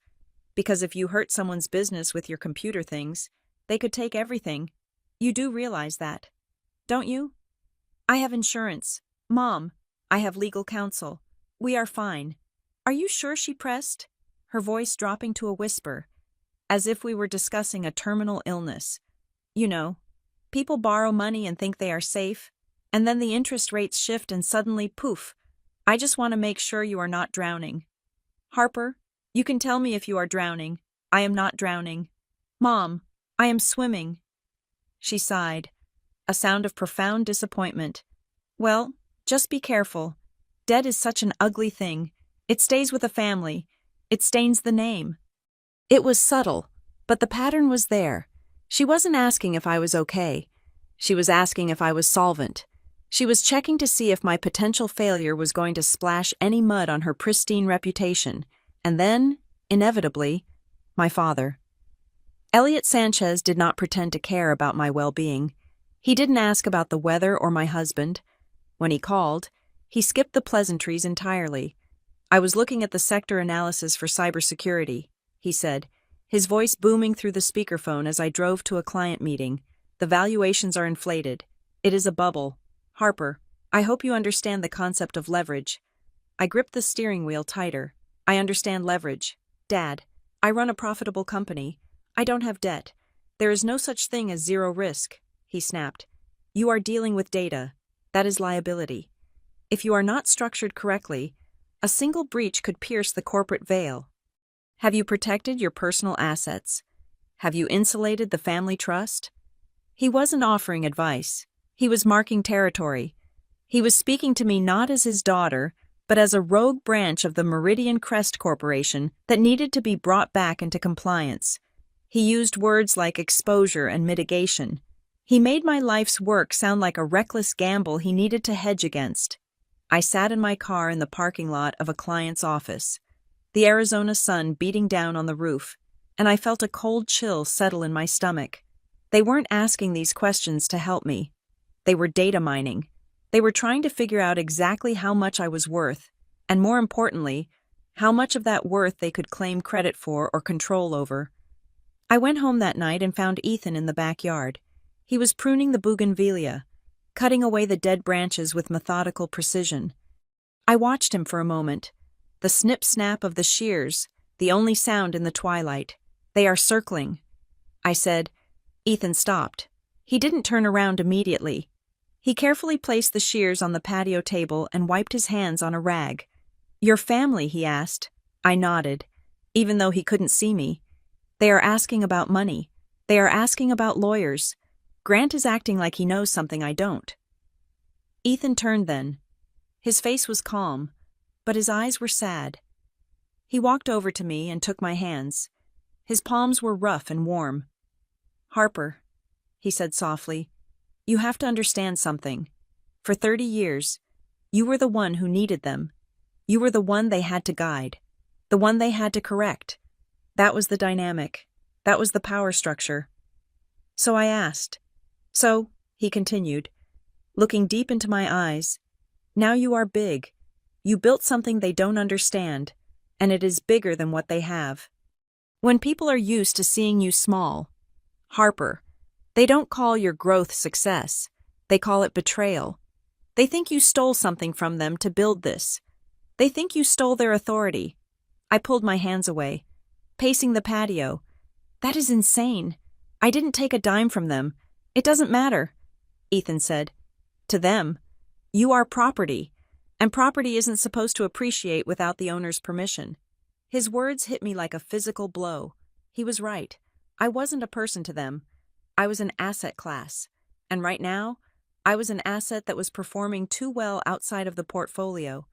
Because if you hurt someone's business with your computer things, they could take everything. You do realize that, don't you?" "I have insurance. Mom, I have legal counsel. We are fine." "Are you sure?" she pressed, her voice dropping to a whisper, as if we were discussing a terminal illness. "You know, people borrow money and think they are safe, and then the interest rates shift and suddenly, poof. I just want to make sure you are not drowning." "Harper, you can tell me if you are drowning. I am not drowning." "Mom, I am swimming." She sighed, a sound of profound disappointment. "Well, just be careful. Debt is such an ugly thing. It stays with a family. It stains the name." It was subtle, but the pattern was there. She wasn't asking if I was okay. She was asking if I was solvent. She was checking to see if my potential failure was going to splash any mud on her pristine reputation. And then, inevitably, my father. Elliot Sanchez did not pretend to care about my well-being. He didn't ask about the weather or my husband. When he called, he skipped the pleasantries entirely. "I was looking at the sector analysis for cybersecurity," he said, his voice booming through the speakerphone as I drove to a client meeting. "The valuations are inflated. It is a bubble. Harper, I hope you understand the concept of leverage." I gripped the steering wheel tighter. "I understand leverage. Dad, I run a profitable company. I don't have debt. There is no such thing as zero risk," he snapped. "You are dealing with data. That is liability. If you are not structured correctly, a single breach could pierce the corporate veil. Have you protected your personal assets? Have you insulated the family trust?" He wasn't offering advice. He was marking territory. He was speaking to me not as his daughter, but as a rogue branch of the Meridian Crest Corporation that needed to be brought back into compliance. He used words like exposure and mitigation. He made my life's work sound like a reckless gamble he needed to hedge against. I sat in my car in the parking lot of a client's office, the Arizona sun beating down on the roof, and I felt a cold chill settle in my stomach. They weren't asking these questions to help me. They were data mining. They were trying to figure out exactly how much I was worth, and more importantly, how much of that worth they could claim credit for or control over. I went home that night and found Ethan in the backyard. He was pruning the bougainvillea, cutting away the dead branches with methodical precision. I watched him for a moment. The snip-snap of the shears, the only sound in the twilight. "They are circling," I said. Ethan stopped. He didn't turn around immediately. He carefully placed the shears on the patio table and wiped his hands on a rag. "Your family?" he asked. I nodded, even though he couldn't see me. "They are asking about money. They are asking about lawyers. Grant is acting like he knows something I don't." Ethan turned then. His face was calm, but his eyes were sad. He walked over to me and took my hands. His palms were rough and warm. "Harper," he said softly, "you have to understand something. For 30 years, you were the one who needed them. You were the one they had to guide, the one they had to correct. That was the dynamic. That was the power structure." So I asked. "So," he continued, looking deep into my eyes, "now you are big. You built something they don't understand, and it is bigger than what they have. When people are used to seeing you small, Harper, they don't call your growth success. They call it betrayal. They think you stole something from them to build this. They think you stole their authority." I pulled my hands away, pacing the patio. "That is insane. I didn't take a dime from them. It doesn't matter," Ethan said. "To them, you are property, and property isn't supposed to appreciate without the owner's permission." His words hit me like a physical blow. He was right. I wasn't a person to them. I was an asset class. And right now, I was an asset that was performing too well outside of the portfolio.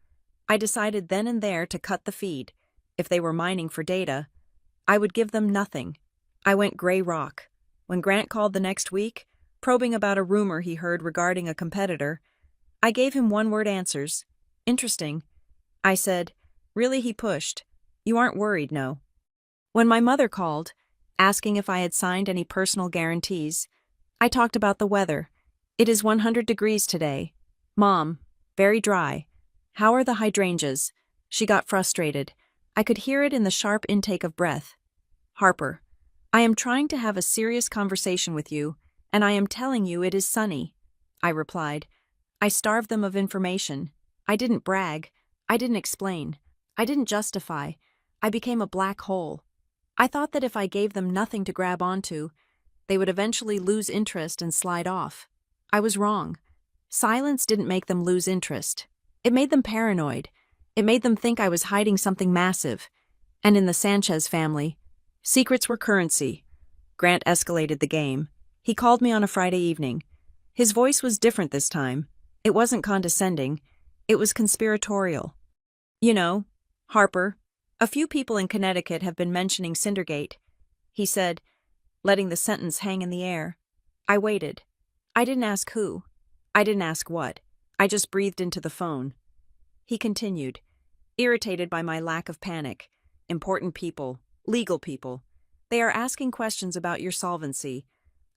I decided then and there to cut the feed. If they were mining for data, I would give them nothing. I went gray rock. When Grant called the next week, probing about a rumor he heard regarding a competitor, I gave him one-word answers. "Interesting." I said. "Really?" He pushed. "You aren't worried, no?" When my mother called, asking if I had signed any personal guarantees, I talked about the weather. "It is 100 degrees today. Mom, very dry. How are the hydrangeas?" She got frustrated. I could hear it in the sharp intake of breath. "Harper, I am trying to have a serious conversation with you, and I am telling you it is sunny," I replied. I starved them of information. I didn't brag. I didn't explain. I didn't justify. I became a black hole. I thought that if I gave them nothing to grab onto, they would eventually lose interest and slide off. I was wrong. Silence didn't make them lose interest. It made them paranoid. It made them think I was hiding something massive. And in the Sanchez family, secrets were currency. Grant escalated the game. He called me on a Friday evening. His voice was different this time. It wasn't condescending. It was conspiratorial. "You know, Harper, a few people in Connecticut have been mentioning Cindergate," he said, letting the sentence hang in the air. I waited. I didn't ask who. I didn't ask what. I just breathed into the phone. He continued, irritated by my lack of panic. "Important people, legal people. They are asking questions about your solvency.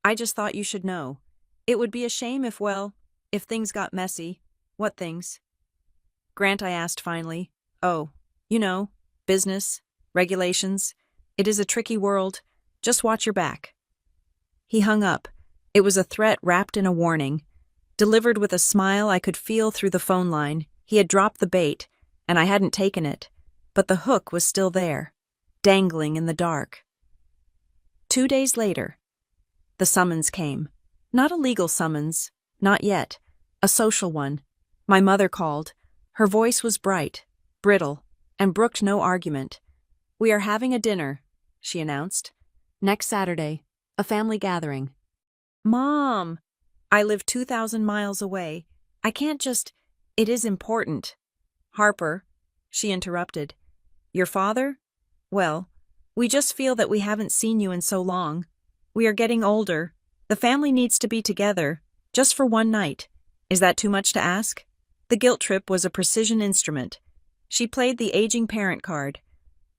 I just thought you should know. It would be a shame if things got messy." "What things?" "Grant," I asked finally. "Oh, you know, business, regulations. It is a tricky world. Just watch your back." He hung up. It was a threat wrapped in a warning. Delivered with a smile I could feel through the phone line. He had dropped the bait, and I hadn't taken it. But the hook was still there, dangling in the dark. 2 days later, the summons came. Not a legal summons, not yet. A social one. My mother called. Her voice was bright, brittle, and brooked no argument. "We are having a dinner," she announced. "Next Saturday, a family gathering." "Mom, I live 2,000 miles away. I can't just—" "It is important." "Harper," she interrupted. "Your father? Well, we just feel that we haven't seen you in so long. We are getting older. The family needs to be together, just for one night. Is that too much to ask?" The guilt trip was a precision instrument. She played the aging parent card,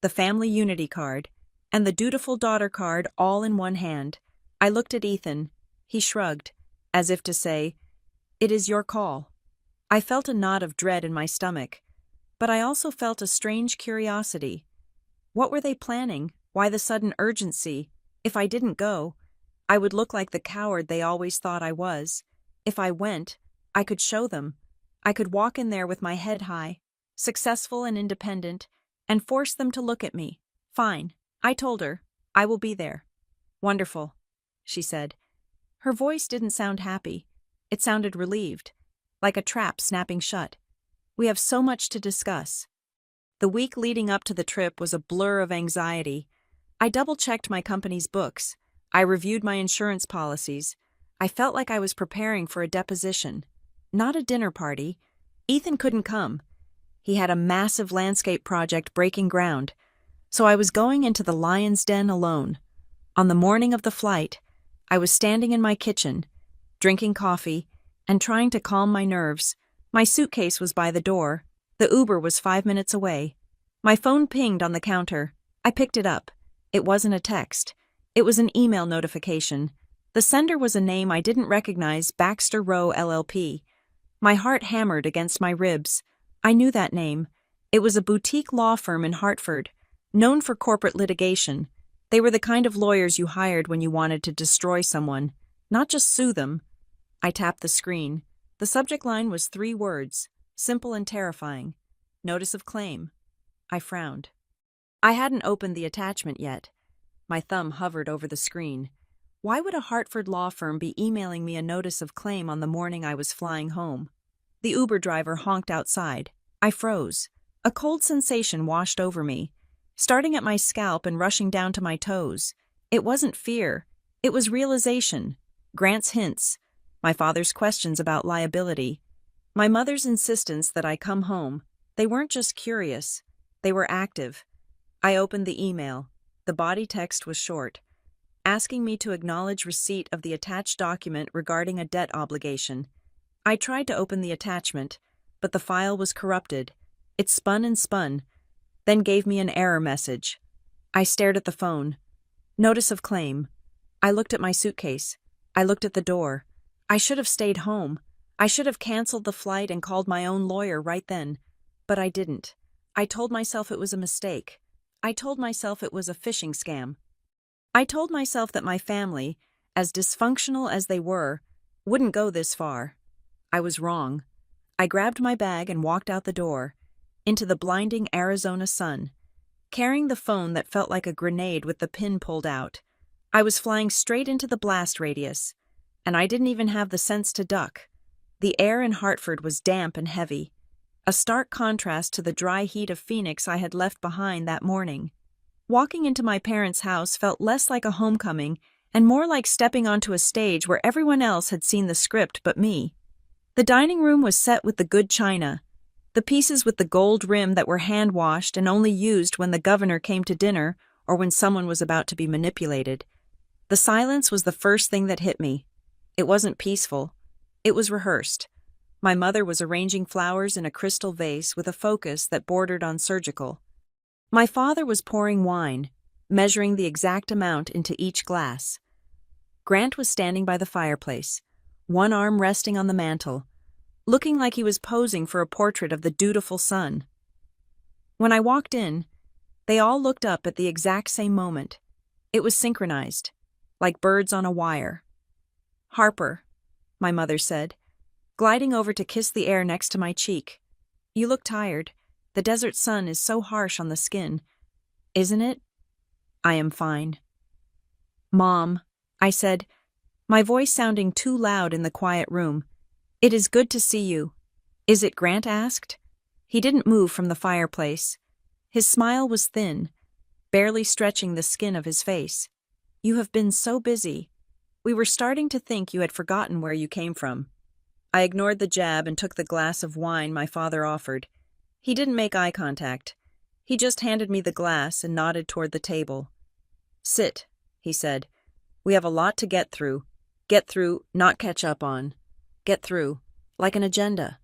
the family unity card, and the dutiful daughter card all in one hand. I looked at Ethan. He shrugged, as if to say, "It is your call." I felt a knot of dread in my stomach, but I also felt a strange curiosity. What were they planning? Why the sudden urgency? If I didn't go, I would look like the coward they always thought I was. If I went, I could show them. I could walk in there with my head high, successful and independent, and force them to look at me. "Fine," I told her. "I will be there." "Wonderful," she said. Her voice didn't sound happy. It sounded relieved, like a trap snapping shut. "We have so much to discuss." The week leading up to the trip was a blur of anxiety. I double-checked my company's books. I reviewed my insurance policies. I felt like I was preparing for a deposition. Not a dinner party. Ethan couldn't come. He had a massive landscape project breaking ground, so I was going into the lion's den alone. On the morning of the flight, I was standing in my kitchen, drinking coffee, and trying to calm my nerves. My suitcase was by the door. The Uber was 5 minutes away. My phone pinged on the counter. I picked it up. It wasn't a text. It was an email notification. The sender was a name I didn't recognize, Baxter Rowe LLP. My heart hammered against my ribs. I knew that name. It was a boutique law firm in Hartford, known for corporate litigation. They were the kind of lawyers you hired when you wanted to destroy someone, not just sue them. I tapped the screen. The subject line was 3 words, simple and terrifying. Notice of claim. I frowned. I hadn't opened the attachment yet. My thumb hovered over the screen. Why would a Hartford law firm be emailing me a notice of claim on the morning I was flying home? The Uber driver honked outside. I froze. A cold sensation washed over me, starting at my scalp and rushing down to my toes. It wasn't fear. It was realization. Grant's hints. My father's questions about liability. My mother's insistence that I come home. They weren't just curious. They were active. I opened the email. The body text was short, asking me to acknowledge receipt of the attached document regarding a debt obligation. I tried to open the attachment, but the file was corrupted. It spun and spun, then gave me an error message. I stared at the phone. Notice of claim. I looked at my suitcase. I looked at the door. I should have stayed home. I should have canceled the flight and called my own lawyer right then. But I didn't. I told myself it was a mistake. I told myself it was a phishing scam. I told myself that my family, as dysfunctional as they were, wouldn't go this far. I was wrong. I grabbed my bag and walked out the door, into the blinding Arizona sun, carrying the phone that felt like a grenade with the pin pulled out. I was flying straight into the blast radius, and I didn't even have the sense to duck. The air in Hartford was damp and heavy, a stark contrast to the dry heat of Phoenix I had left behind that morning. Walking into my parents' house felt less like a homecoming and more like stepping onto a stage where everyone else had seen the script but me. The dining room was set with the good china, the pieces with the gold rim that were hand-washed and only used when the governor came to dinner or when someone was about to be manipulated. The silence was the first thing that hit me. It wasn't peaceful. It was rehearsed. My mother was arranging flowers in a crystal vase with a focus that bordered on surgical. My father was pouring wine, measuring the exact amount into each glass. Grant was standing by the fireplace, one arm resting on the mantel, looking like he was posing for a portrait of the dutiful son. When I walked in, they all looked up at the exact same moment. It was synchronized, like birds on a wire. "Harper," my mother said, gliding over to kiss the air next to my cheek. "You look tired. The desert sun is so harsh on the skin. Isn't it?" "I am fine." "Mom," I said, my voice sounding too loud in the quiet room. "It is good to see you." "Is it?" Grant asked. He didn't move from the fireplace. His smile was thin, barely stretching the skin of his face. "You have been so busy. We were starting to think you had forgotten where you came from." I ignored the jab and took the glass of wine my father offered. He didn't make eye contact. He just handed me the glass and nodded toward the table. "Sit," he said. "We have a lot to get through. Get through, not catch up on. Get through, like an agenda."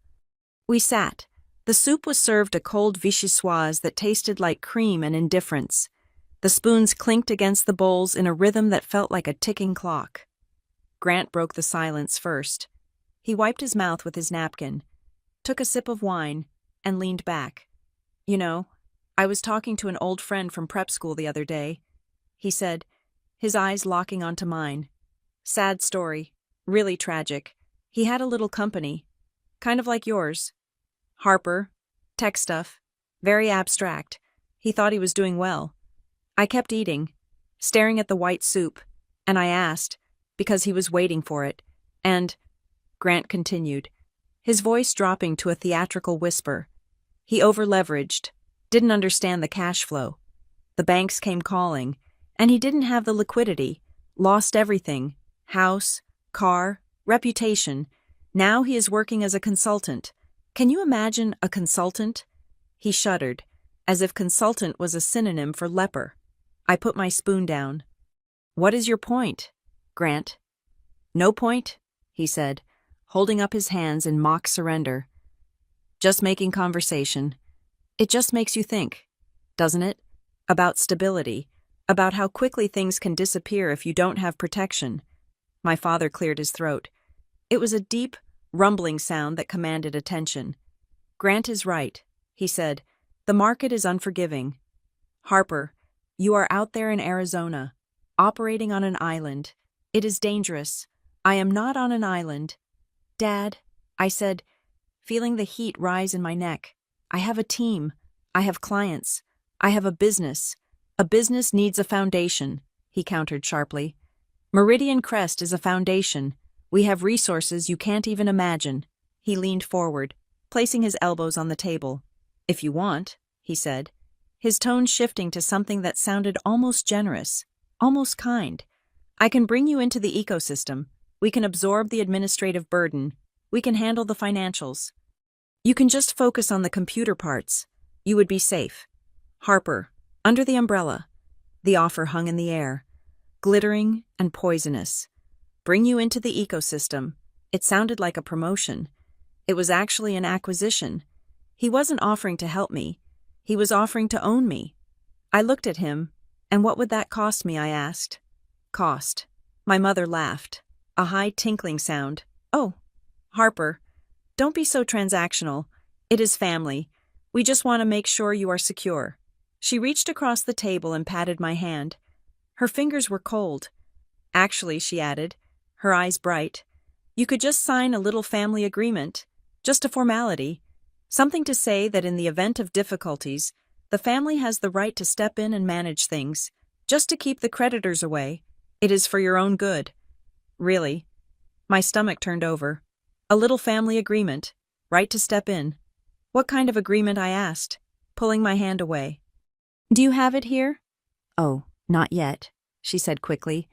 We sat. The soup was served a cold vichyssoise that tasted like cream and indifference. The spoons clinked against the bowls in a rhythm that felt like a ticking clock. Grant broke the silence first. He wiped his mouth with his napkin, took a sip of wine, and leaned back. "You know, I was talking to an old friend from prep school the other day," he said, his eyes locking onto mine. "Sad story, really tragic. He had a little company, kind of like yours. Harper, tech stuff, very abstract. He thought he was doing well. I kept eating, staring at the white soup, and I asked, because he was waiting for it, and..." Grant continued, his voice dropping to a theatrical whisper. "He over-leveraged, didn't understand the cash flow. The banks came calling, and he didn't have the liquidity, lost everything, house, car, reputation. Now he is working as a consultant. Can you imagine a consultant? He shuddered, as if consultant was a synonym for leper. I put my spoon down. What is your point, Grant? No point, he said, holding up his hands in mock surrender. Just making conversation. It just makes you think, doesn't it? About stability, about how quickly things can disappear if you don't have protection. My father cleared his throat. It was a deep, rumbling sound that commanded attention. Grant is right, he said. The market is unforgiving. Harper, you are out there in Arizona, operating on an island. It is dangerous. I am not on an island. Dad, I said, feeling the heat rise in my neck. I have a team. I have clients. I have a business. A business needs a foundation, he countered sharply. Meridian Crest is a foundation. We have resources you can't even imagine. He leaned forward, placing his elbows on the table. If you want, he said, his tone shifting to something that sounded almost generous, almost kind. I can bring you into the ecosystem. We can absorb the administrative burden. We can handle the financials. You can just focus on the computer parts. You would be safe. Harper, under the umbrella. The offer hung in the air, glittering and poisonous. Bring you into the ecosystem. It sounded like a promotion. It was actually an acquisition. He wasn't offering to help me. He was offering to own me. I looked at him, and what would that cost me, I asked. Cost. My mother laughed. A high tinkling sound. Oh, Harper, don't be so transactional. It is family. We just want to make sure you are secure. She reached across the table and patted my hand. Her fingers were cold. Actually, she added, her eyes bright, you could just sign a little family agreement, just a formality, something to say that in the event of difficulties, the family has the right to step in and manage things, just to keep the creditors away. It is for your own good. Really? My stomach turned over. A little family agreement, right to step in. What kind of agreement, I asked, pulling my hand away. Do you have it here? Oh, not yet, she said quickly,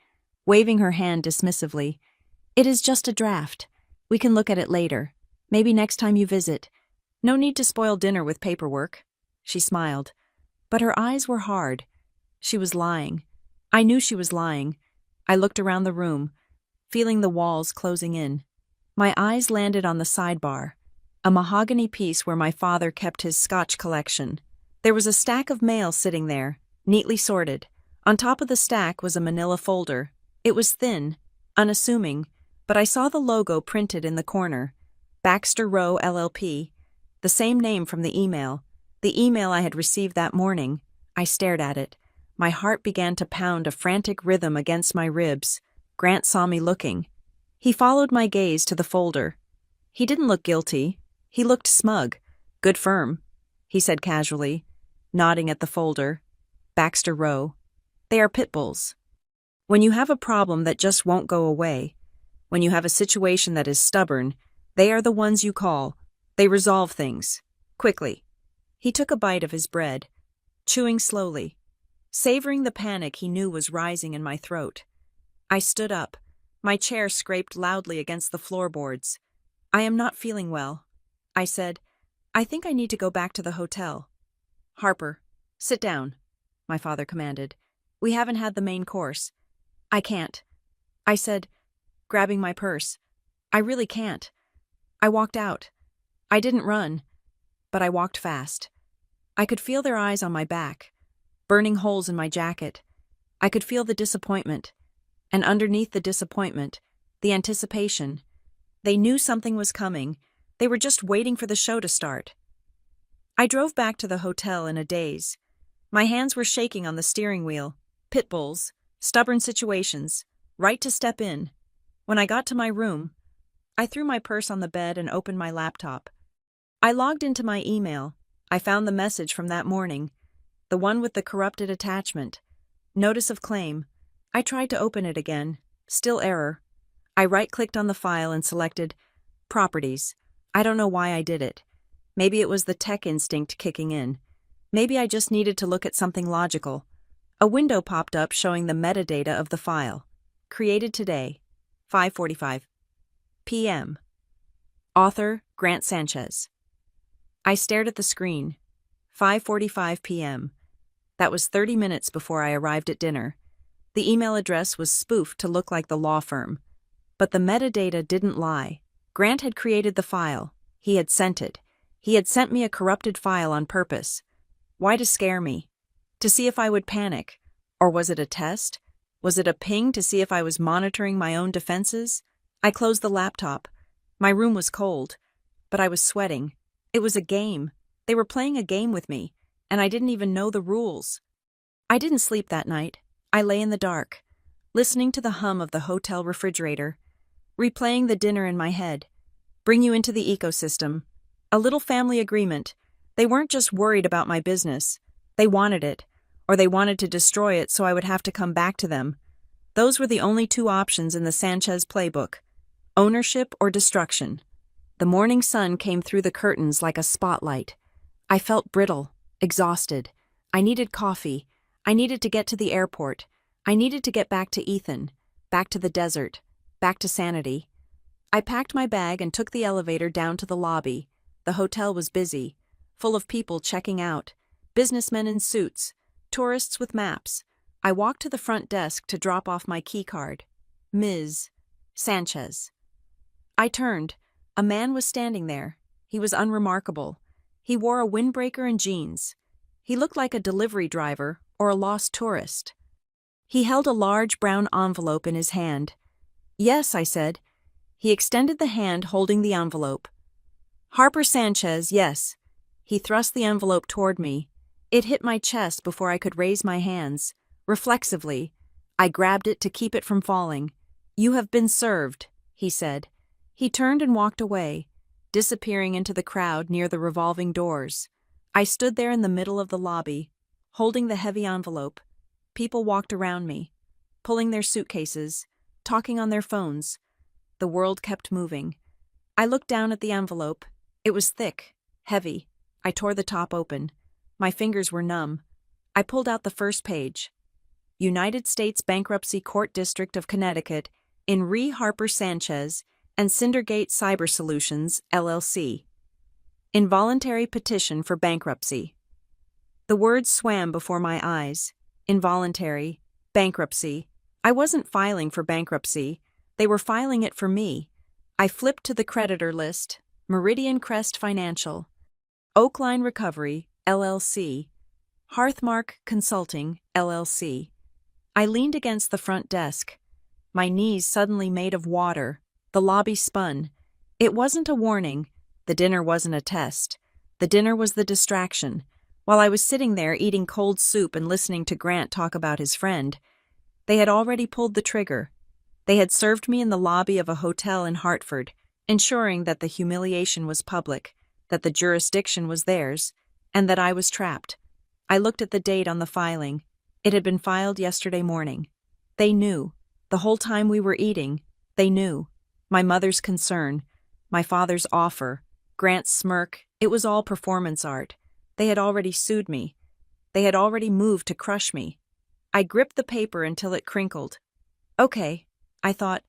waving her hand dismissively. It is just a draft. We can look at it later. Maybe next time you visit. No need to spoil dinner with paperwork. She smiled. But her eyes were hard. She was lying. I knew she was lying. I looked around the room, feeling the walls closing in. My eyes landed on the sidebar, a mahogany piece where my father kept his Scotch collection. There was a stack of mail sitting there, neatly sorted. On top of the stack was a manila folder. It was thin, unassuming, but I saw the logo printed in the corner. Baxter Rowe LLP, the same name from the email I had received that morning. I stared at it. My heart began to pound a frantic rhythm against my ribs. Grant saw me looking. He followed my gaze to the folder. He didn't look guilty. He looked smug. Good firm, he said casually, nodding at the folder. Baxter Rowe. They are pit bulls. When you have a problem that just won't go away, when you have a situation that is stubborn, they are the ones you call. They resolve things. Quickly. He took a bite of his bread, chewing slowly, savoring the panic he knew was rising in my throat. I stood up. My chair scraped loudly against the floorboards. I am not feeling well, I said. I think I need to go back to the hotel. Harper, sit down, my father commanded. We haven't had the main course. I can't, I said, grabbing my purse. I really can't. I walked out. I didn't run, but I walked fast. I could feel their eyes on my back, burning holes in my jacket. I could feel the disappointment, and underneath the disappointment, the anticipation. They knew something was coming. They were just waiting for the show to start. I drove back to the hotel in a daze. My hands were shaking on the steering wheel. Pit bulls, stubborn situations, right to step in. When I got to my room, I threw my purse on the bed and opened my laptop. I logged into my email. I found the message from that morning, the one with the corrupted attachment. Notice of claim. I tried to open it again. Still error. I right-clicked on the file and selected Properties. I don't know why I did it. Maybe it was the tech instinct kicking in. Maybe I just needed to look at something logical. A window popped up showing the metadata of the file. Created today, 5:45 p.m. Author, Grant Sanchez. I stared at the screen. 5:45 p.m. That was 30 minutes before I arrived at dinner. The email address was spoofed to look like the law firm. But the metadata didn't lie. Grant had created the file. He had sent it. He had sent me a corrupted file on purpose. Why to scare me? To see if I would panic? Or was it a test? Was it a ping to see if I was monitoring my own defenses? I closed the laptop. My room was cold, but I was sweating. It was a game. They were playing a game with me, and I didn't even know the rules. I didn't sleep that night. I lay in the dark, listening to the hum of the hotel refrigerator, replaying the dinner in my head. Bring you into the ecosystem. A little family agreement. They weren't just worried about my business. They wanted it, or they wanted to destroy it so I would have to come back to them. Those were the only two options in the Sanchez playbook: ownership or destruction. The morning sun came through the curtains like a spotlight. I felt brittle, exhausted. I needed coffee. I needed to get to the airport. I needed to get back to Ethan, back to the desert, back to sanity. I packed my bag and took the elevator down to the lobby. The hotel was busy, full of people checking out, businessmen in suits, tourists with maps. I walked to the front desk to drop off my keycard. Ms. Sanchez. I turned. A man was standing there. He was unremarkable. He wore a windbreaker and jeans. He looked like a delivery driver or a lost tourist. He held a large brown envelope in his hand. Yes, I said. He extended the hand holding the envelope. Harper Sanchez, yes. He thrust the envelope toward me. It hit my chest before I could raise my hands. Reflexively, I grabbed it to keep it from falling. You have been served, he said. He turned and walked away, disappearing into the crowd near the revolving doors. I stood there in the middle of the lobby, holding the heavy envelope. People walked around me, pulling their suitcases, talking on their phones. The world kept moving. I looked down at the envelope. It was thick, heavy. I tore the top open. My fingers were numb. I pulled out the first page. United States Bankruptcy Court District of Connecticut in Re Harper Sanchez and Cindergate Cyber Solutions, LLC. Involuntary petition for bankruptcy. The words swam before my eyes. Involuntary, bankruptcy. I wasn't filing for bankruptcy. They were filing it for me. I flipped to the creditor list. Meridian Crest Financial, Oakline Recovery, LLC, Hearthmark Consulting, LLC. I leaned against the front desk. My knees suddenly made of water. The lobby spun. It wasn't a warning. The dinner wasn't a test. The dinner was the distraction. While I was sitting there eating cold soup and listening to Grant talk about his friend, they had already pulled the trigger. They had served me in the lobby of a hotel in Hartford, ensuring that the humiliation was public, that the jurisdiction was theirs, and that I was trapped. I looked at the date on the filing. It had been filed yesterday morning. They knew. The whole time we were eating, they knew. My mother's concern, my father's offer, Grant's smirk, it was all performance art. They had already sued me. They had already moved to crush me. I gripped the paper until it crinkled. Okay, I thought,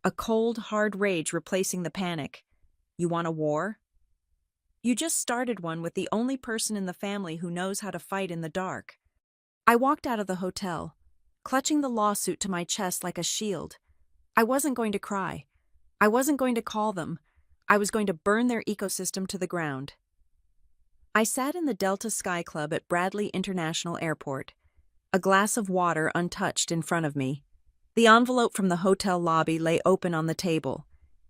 a cold, hard rage replacing the panic. You want a war? You just started one with the only person in the family who knows how to fight in the dark. I walked out of the hotel, clutching the lawsuit to my chest like a shield. I wasn't going to cry. I wasn't going to call them. I was going to burn their ecosystem to the ground. I sat in the Delta Sky Club at Bradley International Airport, a glass of water untouched in front of me. The envelope from the hotel lobby lay open on the table.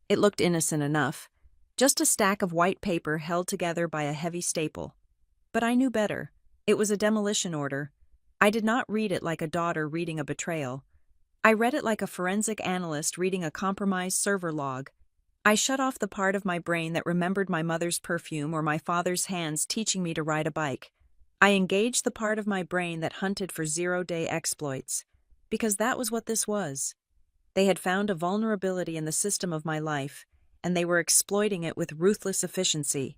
It looked innocent enough, just a stack of white paper held together by a heavy staple. But I knew better. It was a demolition order. I did not read it like a daughter reading a betrayal. I read it like a forensic analyst reading a compromised server log. I shut off the part of my brain that remembered my mother's perfume or my father's hands teaching me to ride a bike. I engaged the part of my brain that hunted for zero-day exploits, because that was what this was. They had found a vulnerability in the system of my life, and they were exploiting it with ruthless efficiency.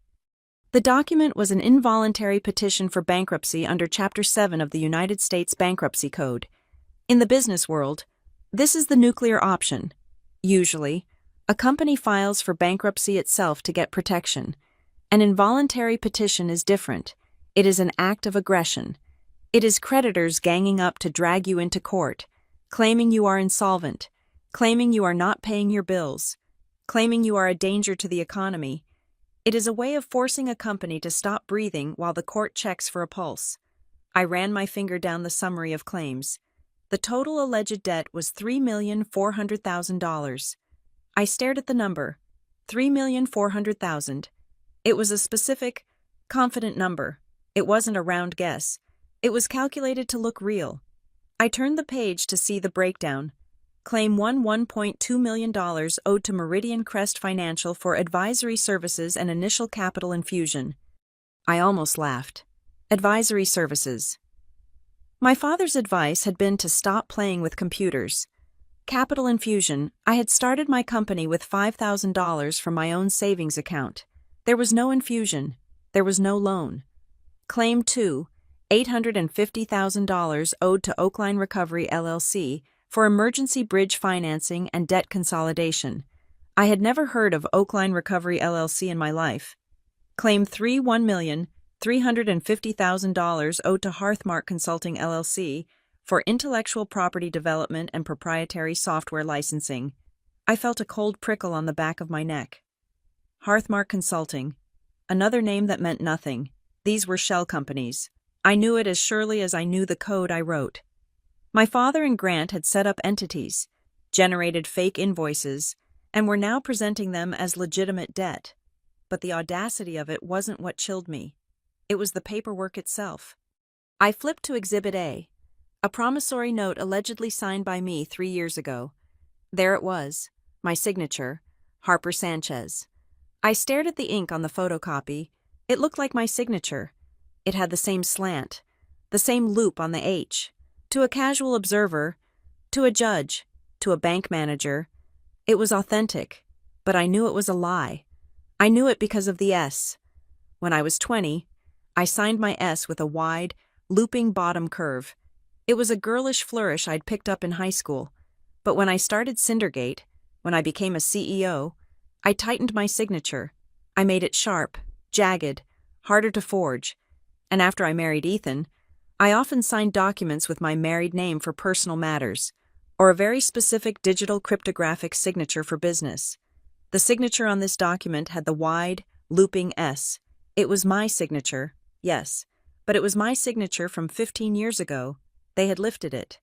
The document was an involuntary petition for bankruptcy under Chapter 7 of the United States Bankruptcy Code. In the business world, this is the nuclear option. Usually, a company files for bankruptcy itself to get protection. An involuntary petition is different. It is an act of aggression. It is creditors ganging up to drag you into court, claiming you are insolvent, claiming you are not paying your bills, claiming you are a danger to the economy. It is a way of forcing a company to stop breathing while the court checks for a pulse. I ran my finger down the summary of claims. The total alleged debt was $3,400,000. I stared at the number, $3,400,000. It was a specific, confident number. It wasn't a round guess. It was calculated to look real. I turned the page to see the breakdown. Claim $1.2 million owed to Meridian Crest Financial for advisory services and initial capital infusion. I almost laughed. Advisory services. My father's advice had been to stop playing with computers. Capital infusion. I had started my company with $5,000 from my own savings account. There was no infusion. There was no loan. Claim 2, $850,000 owed to Oakline Recovery LLC for emergency bridge financing and debt consolidation. I had never heard of Oakline Recovery LLC in my life. Claim 3, $1,350,000 owed to Hearthmark Consulting LLC for intellectual property development and proprietary software licensing. I felt a cold prickle on the back of my neck. Hearthmark Consulting. Another name that meant nothing. These were shell companies. I knew it as surely as I knew the code I wrote. My father and Grant had set up entities, generated fake invoices, and were now presenting them as legitimate debt. But the audacity of it wasn't what chilled me. It was the paperwork itself. I flipped to Exhibit A, a promissory note allegedly signed by me 3 years ago. There it was, my signature, Harper Sanchez. I stared at the ink on the photocopy. It looked like my signature. It had the same slant, the same loop on the H. To a casual observer, to a judge, to a bank manager, it was authentic, but I knew it was a lie. I knew it because of the S. When I was 20, I signed my S with a wide, looping bottom curve. It was a girlish flourish I'd picked up in high school, but when I started Cindergate, when I became a CEO, I tightened my signature. I made it sharp, jagged, harder to forge, and after I married Ethan, I often signed documents with my married name for personal matters, or a very specific digital cryptographic signature for business. The signature on this document had the wide, looping S. It was my signature, yes, but it was my signature from 15 years ago. They had lifted it.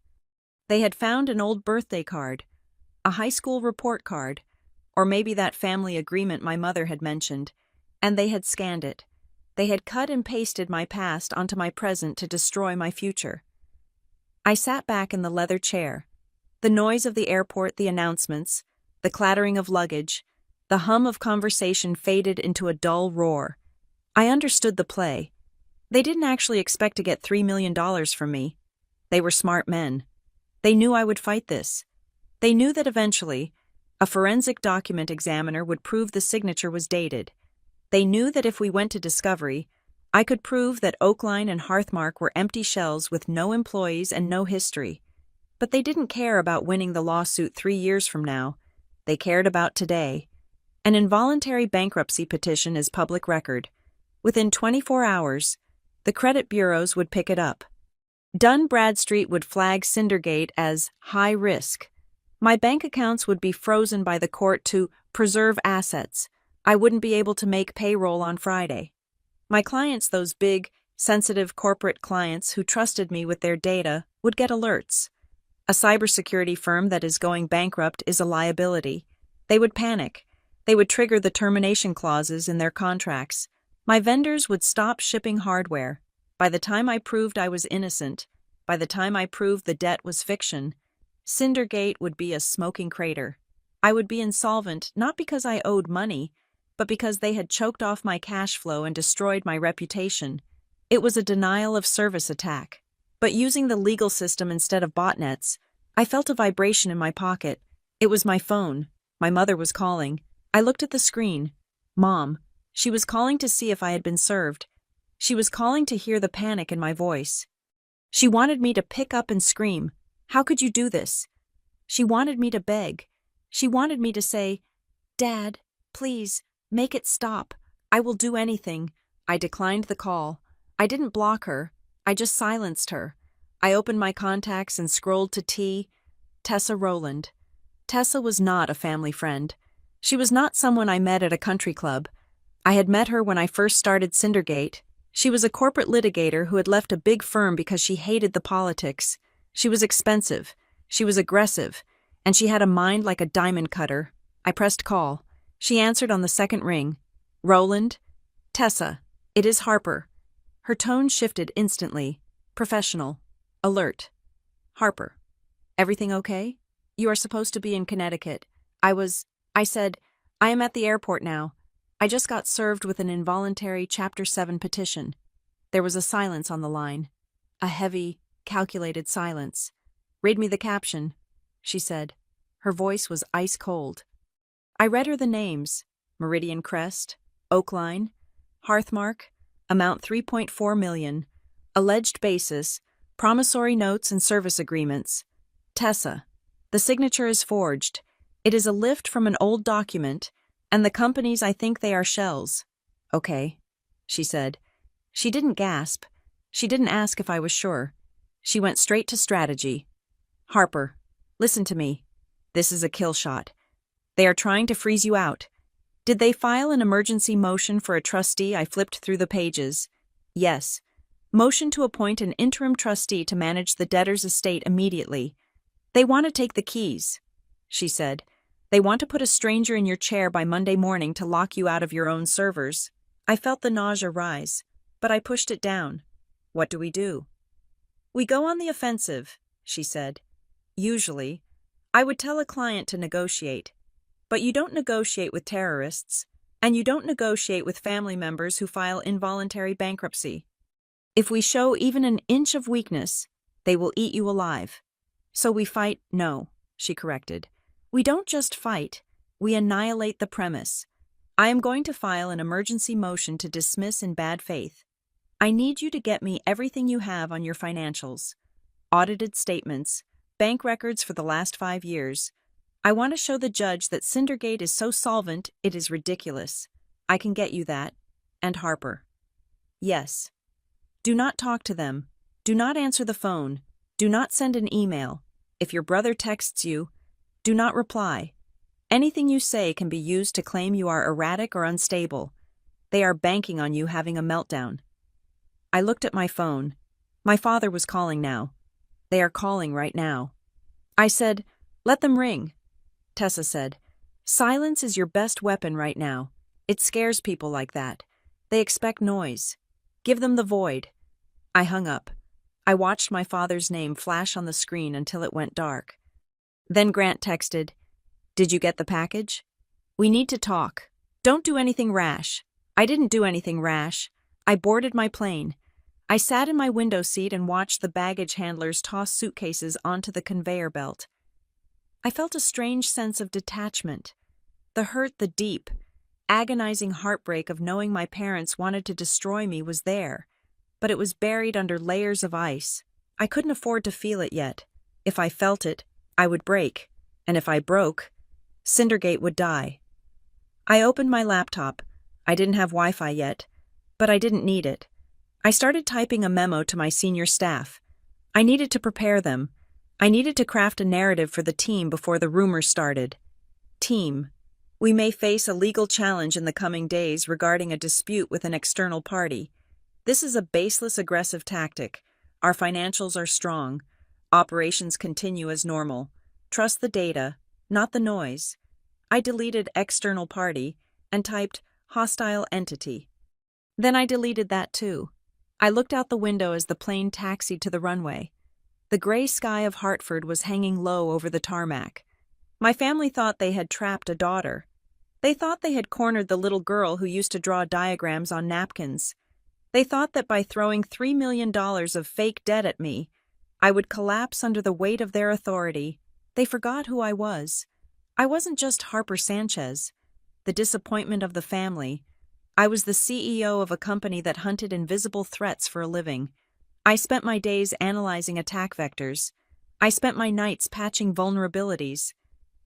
They had found an old birthday card, a high school report card, or maybe that family agreement my mother had mentioned, and they had scanned it. They had cut and pasted my past onto my present to destroy my future. I sat back in the leather chair. The noise of the airport, the announcements, the clattering of luggage, the hum of conversation faded into a dull roar. I understood the play. They didn't actually expect to get $3 million from me. They were smart men. They knew I would fight this. They knew that eventually, a forensic document examiner would prove the signature was dated. They knew that if we went to discovery, I could prove that Oakline and Hearthmark were empty shells with no employees and no history. But they didn't care about winning the lawsuit 3 years from now. They cared about today. An involuntary bankruptcy petition is public record. Within 24 hours, the credit bureaus would pick it up. Dun Bradstreet would flag Cindergate as high risk. My bank accounts would be frozen by the court to preserve assets. I wouldn't be able to make payroll on Friday. My clients, those big, sensitive corporate clients who trusted me with their data, would get alerts. A cybersecurity firm that is going bankrupt is a liability. They would panic. They would trigger the termination clauses in their contracts. My vendors would stop shipping hardware. By the time I proved I was innocent, by the time I proved the debt was fiction, Cindergate would be a smoking crater. I would be insolvent not because I owed money, but because they had choked off my cash flow and destroyed my reputation. It was a denial of service attack. But using the legal system instead of botnets, I felt a vibration in my pocket. It was my phone. My mother was calling. I looked at the screen. Mom. She was calling to see if I had been served. She was calling to hear the panic in my voice. She wanted me to pick up and scream. How could you do this? She wanted me to beg. She wanted me to say, Dad, please, make it stop. I will do anything. I declined the call. I didn't block her, I just silenced her. I opened my contacts and scrolled to Tessa Rowland. Tessa was not a family friend. She was not someone I met at a country club. I had met her when I first started Cindergate. She was a corporate litigator who had left a big firm because she hated the politics. She was expensive, she was aggressive, and she had a mind like a diamond cutter. I pressed call. She answered on the second ring. Rowland? Tessa, it is Harper. Her tone shifted instantly. Professional. Alert. Harper. Everything okay? You are supposed to be in Connecticut. I said, I am at the airport now. I just got served with an involuntary Chapter 7 petition. There was a silence on the line. A heavy, calculated silence. Read me the caption, she said. Her voice was ice cold. I read her the names: Meridian Crest, Oakline, Hearthmark, amount 3.4 million, alleged basis, promissory notes and service agreements. Tessa. The signature is forged. It is a lift from an old document, and the companies I think they are shells. Okay, she said. She didn't gasp. She didn't ask if I was sure. She went straight to strategy. Harper, listen to me. This is a kill shot. They are trying to freeze you out. Did they file an emergency motion for a trustee? I flipped through the pages. Yes. Motion to appoint an interim trustee to manage the debtor's estate immediately. They want to take the keys, she said. They want to put a stranger in your chair by Monday morning to lock you out of your own servers. I felt the nausea rise, but I pushed it down. What do? We go on the offensive, she said. Usually, I would tell a client to negotiate. But you don't negotiate with terrorists, and you don't negotiate with family members who file involuntary bankruptcy. If we show even an inch of weakness, they will eat you alive. So we fight? No, she corrected. We don't just fight, we annihilate the premise. I am going to file an emergency motion to dismiss in bad faith. I need you to get me everything you have on your financials. Audited statements, bank records for the last 5 years. I want to show the judge that Cindergate is so solvent it is ridiculous. I can get you that. And Harper. Yes. Do not talk to them. Do not answer the phone. Do not send an email. If your brother texts you, do not reply. Anything you say can be used to claim you are erratic or unstable. They are banking on you having a meltdown. I looked at my phone. My father was calling now. They are calling right now. I said, let them ring. Tessa said, silence is your best weapon right now. It scares people like that. They expect noise. Give them the void. I hung up. I watched my father's name flash on the screen until it went dark. Then Grant texted, did you get the package? We need to talk. Don't do anything rash. I didn't do anything rash. I boarded my plane. I sat in my window seat and watched the baggage handlers toss suitcases onto the conveyor belt. I felt a strange sense of detachment. The hurt, the deep, agonizing heartbreak of knowing my parents wanted to destroy me was there, but it was buried under layers of ice. I couldn't afford to feel it yet. If I felt it, I would break, and if I broke, Cindergate would die. I opened my laptop. I didn't have Wi-Fi yet, but I didn't need it. I started typing a memo to my senior staff. I needed to prepare them. I needed to craft a narrative for the team before the rumors started. Team, we may face a legal challenge in the coming days regarding a dispute with an external party. This is a baseless aggressive tactic. Our financials are strong. Operations continue as normal. Trust the data, not the noise. I deleted external party and typed hostile entity. Then I deleted that too. I looked out the window as the plane taxied to the runway. The gray sky of Hartford was hanging low over the tarmac. My family thought they had trapped a daughter. They thought they had cornered the little girl who used to draw diagrams on napkins. They thought that by throwing $3 million of fake debt at me, I would collapse under the weight of their authority. They forgot who I was. I wasn't just Harper Sanchez, the disappointment of the family. I was the CEO of a company that hunted invisible threats for a living. I spent my days analyzing attack vectors. I spent my nights patching vulnerabilities.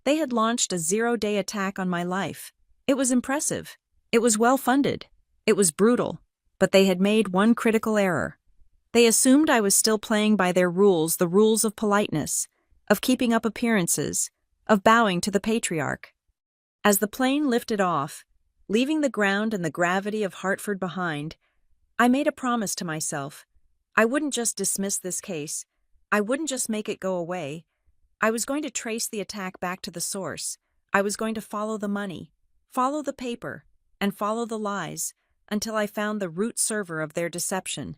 They had launched a zero-day attack on my life. It was impressive. It was well-funded. It was brutal. But they had made one critical error. They assumed I was still playing by their rules, the rules of politeness, of keeping up appearances, of bowing to the patriarch. As the plane lifted off, leaving the ground and the gravity of Hartford behind, I made a promise to myself. I wouldn't just dismiss this case. I wouldn't just make it go away. I was going to trace the attack back to the source. I was going to follow the money, follow the paper, and follow the lies until I found the root server of their deception.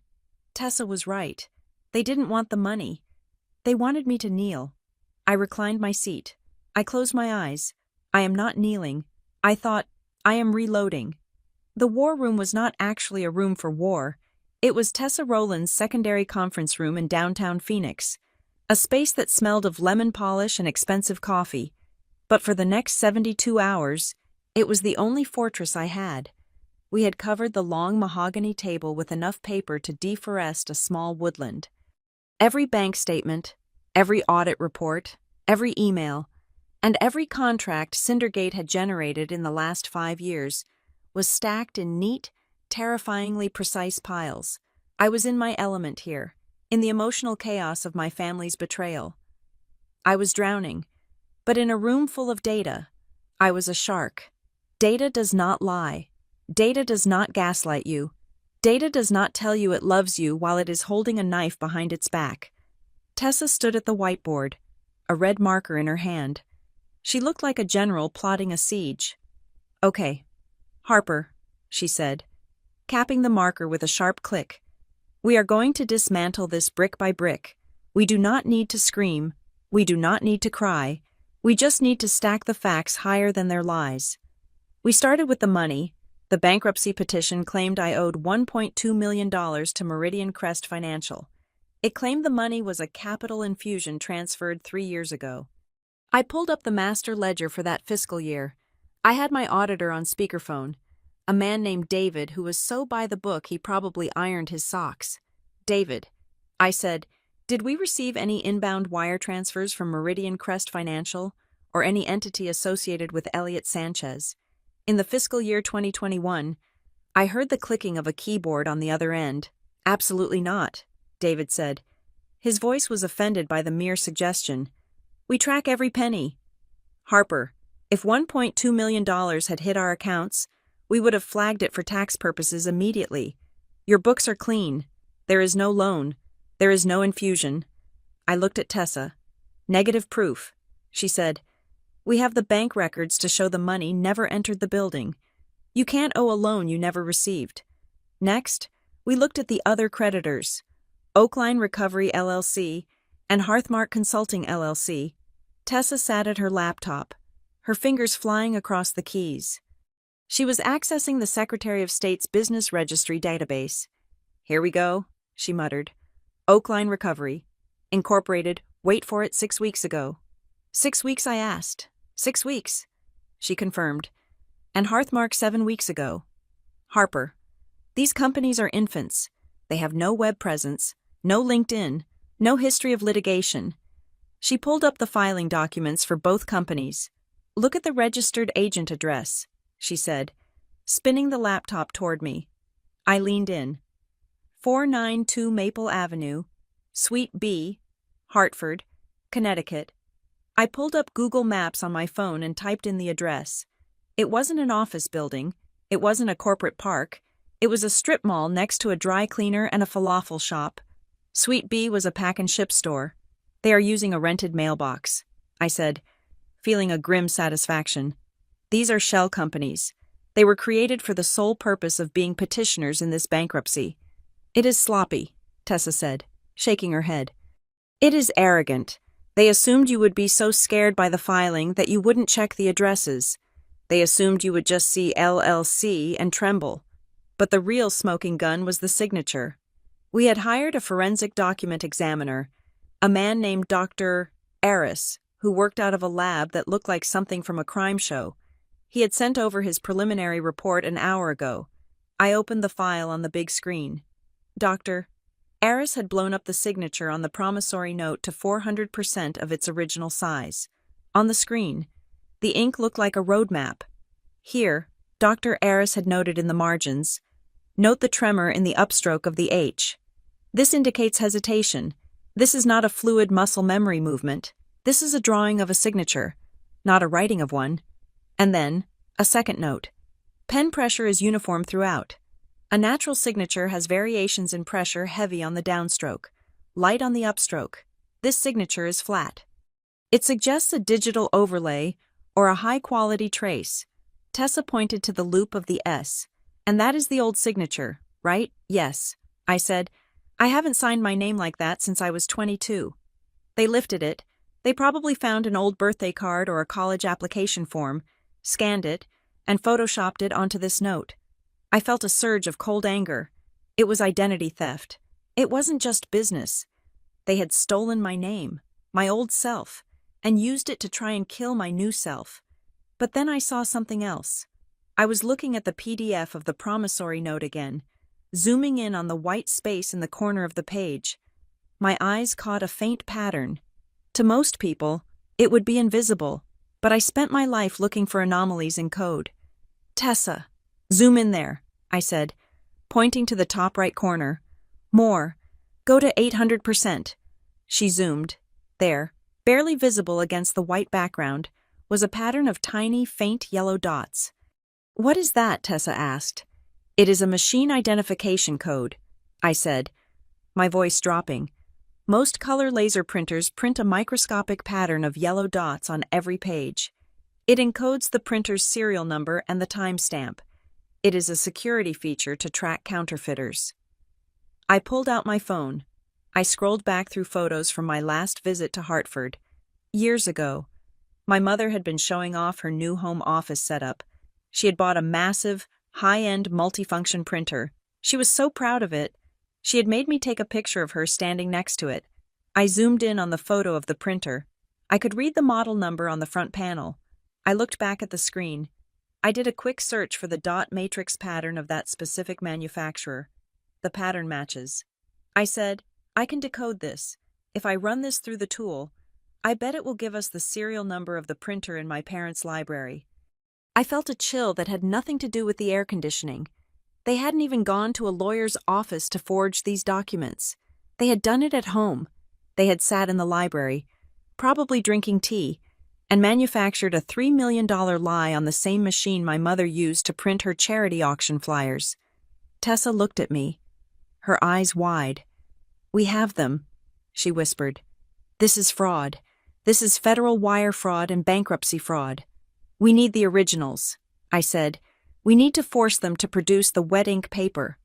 Tessa was right. They didn't want the money. They wanted me to kneel. I reclined my seat. I closed my eyes. I am not kneeling. I thought, I am reloading. The war room was not actually a room for war. It was Tessa Rowland's secondary conference room in downtown Phoenix, a space that smelled of lemon polish and expensive coffee. But for the next 72 hours, it was the only fortress I had. We had covered the long mahogany table with enough paper to deforest a small woodland. Every bank statement, every audit report, every email, and every contract Cindergate had generated in the last 5 years was stacked in neat, terrifyingly precise piles. I was in my element here, in the emotional chaos of my family's betrayal. I was drowning, but in a room full of data, I was a shark. Data does not lie. Data does not gaslight you. Data does not tell you it loves you while it is holding a knife behind its back. Tessa stood at the whiteboard, a red marker in her hand. She looked like a general plotting a siege. "Okay, Harper," she said, capping the marker with a sharp click. "We are going to dismantle this brick by brick. We do not need to scream. We do not need to cry. We just need to stack the facts higher than their lies." We started with the money. The bankruptcy petition claimed I owed $1.2 million to Meridian Crest Financial. It claimed the money was a capital infusion transferred 3 years ago. I pulled up the master ledger for that fiscal year. I had my auditor on speakerphone, a man named David who was so by the book he probably ironed his socks. "David," I said, "did we receive any inbound wire transfers from Meridian Crest Financial or any entity associated with Elliot Sanchez? In the fiscal year 2021, I heard the clicking of a keyboard on the other end. "Absolutely not," David said. His voice was offended by the mere suggestion. "We track every penny." "Harper, if $1.2 million had hit our accounts, we would have flagged it for tax purposes immediately. Your books are clean. There is no loan. There is no infusion." I looked at Tessa. "Negative proof," she said. "We have the bank records to show the money never entered the building. You can't owe a loan you never received." Next, we looked at the other creditors, Oakline Recovery LLC and Hearthmark Consulting LLC. Tessa sat at her laptop, her fingers flying across the keys. She was accessing the Secretary of State's Business Registry database. "Here we go," she muttered. "Oakline Recovery. Incorporated, wait for it, 6 weeks ago." 6 weeks, I asked. 6 weeks, she confirmed. "And Hearthmark 7 weeks ago." "Harper, these companies are infants. They have no web presence, no LinkedIn, no history of litigation." She pulled up the filing documents for both companies. "Look at the registered agent address," she said, spinning the laptop toward me. I leaned in. 492 Maple Avenue, Suite B, Hartford, Connecticut. I pulled up Google Maps on my phone and typed in the address. It wasn't an office building. It wasn't a corporate park. It was a strip mall next to a dry cleaner and a falafel shop. Suite B was a pack and ship store. "They are using a rented mailbox," I said, feeling a grim satisfaction. "These are shell companies. They were created for the sole purpose of being petitioners in this bankruptcy." "It is sloppy," Tessa said, shaking her head. "It is arrogant. They assumed you would be so scared by the filing that you wouldn't check the addresses. They assumed you would just see LLC and tremble. But the real smoking gun was the signature. We had hired a forensic document examiner, a man named Dr. Aris, who worked out of a lab that looked like something from a crime show. He had sent over his preliminary report an hour ago. I opened the file on the big screen. Dr. Aris had blown up the signature on the promissory note to 400% of its original size. On the screen, the ink looked like a road map. Here, Dr. Aris had noted in the margins, Note the tremor in the upstroke of the H. This indicates hesitation. This is not a fluid muscle memory movement. This is a drawing of a signature, not a writing of one. And then, a second note. Pen pressure is uniform throughout. A natural signature has variations in pressure, heavy on the downstroke, light on the upstroke. This signature is flat. It suggests a digital overlay or a high-quality trace. Tessa pointed to the loop of the S. And that is the old signature, right? Yes, I said. I haven't signed my name like that since I was 22. They lifted it. They probably found an old birthday card or a college application form, scanned it, and photoshopped it onto this note. I felt a surge of cold anger. It was identity theft. It wasn't just business. They had stolen my name, my old self, and used it to try and kill my new self. But then I saw something else. I was looking at the PDF of the promissory note again, zooming in on the white space in the corner of the page. My eyes caught a faint pattern. To most people, it would be invisible, but I spent my life looking for anomalies in code. Tessa, zoom in there, I said, pointing to the top right corner. More. Go to 800%. She zoomed. There, barely visible against the white background, was a pattern of tiny, faint yellow dots. What is that? Tessa asked. It is a machine identification code, I said, my voice dropping. Most color laser printers print a microscopic pattern of yellow dots on every page. It encodes the printer's serial number and the timestamp. It is a security feature to track counterfeiters. I pulled out my phone. I scrolled back through photos from my last visit to Hartford. Years ago, my mother had been showing off her new home office setup. She had bought a massive, high-end multifunction printer. She was so proud of it. She had made me take a picture of her standing next to it. I zoomed in on the photo of the printer. I could read the model number on the front panel. I looked back at the screen. I did a quick search for the dot matrix pattern of that specific manufacturer. The pattern matches. I said, I can decode this. If I run this through the tool, I bet it will give us the serial number of the printer in my parents' library. I felt a chill that had nothing to do with the air conditioning. They hadn't even gone to a lawyer's office to forge these documents. They had done it at home. They had sat in the library, probably drinking tea, and manufactured a $3 million lie on the same machine my mother used to print her charity auction flyers. Tessa looked at me, her eyes wide. We have them, she whispered. This is fraud. This is federal wire fraud and bankruptcy fraud. We need the originals, I said. We need to force them to produce the wet ink paper.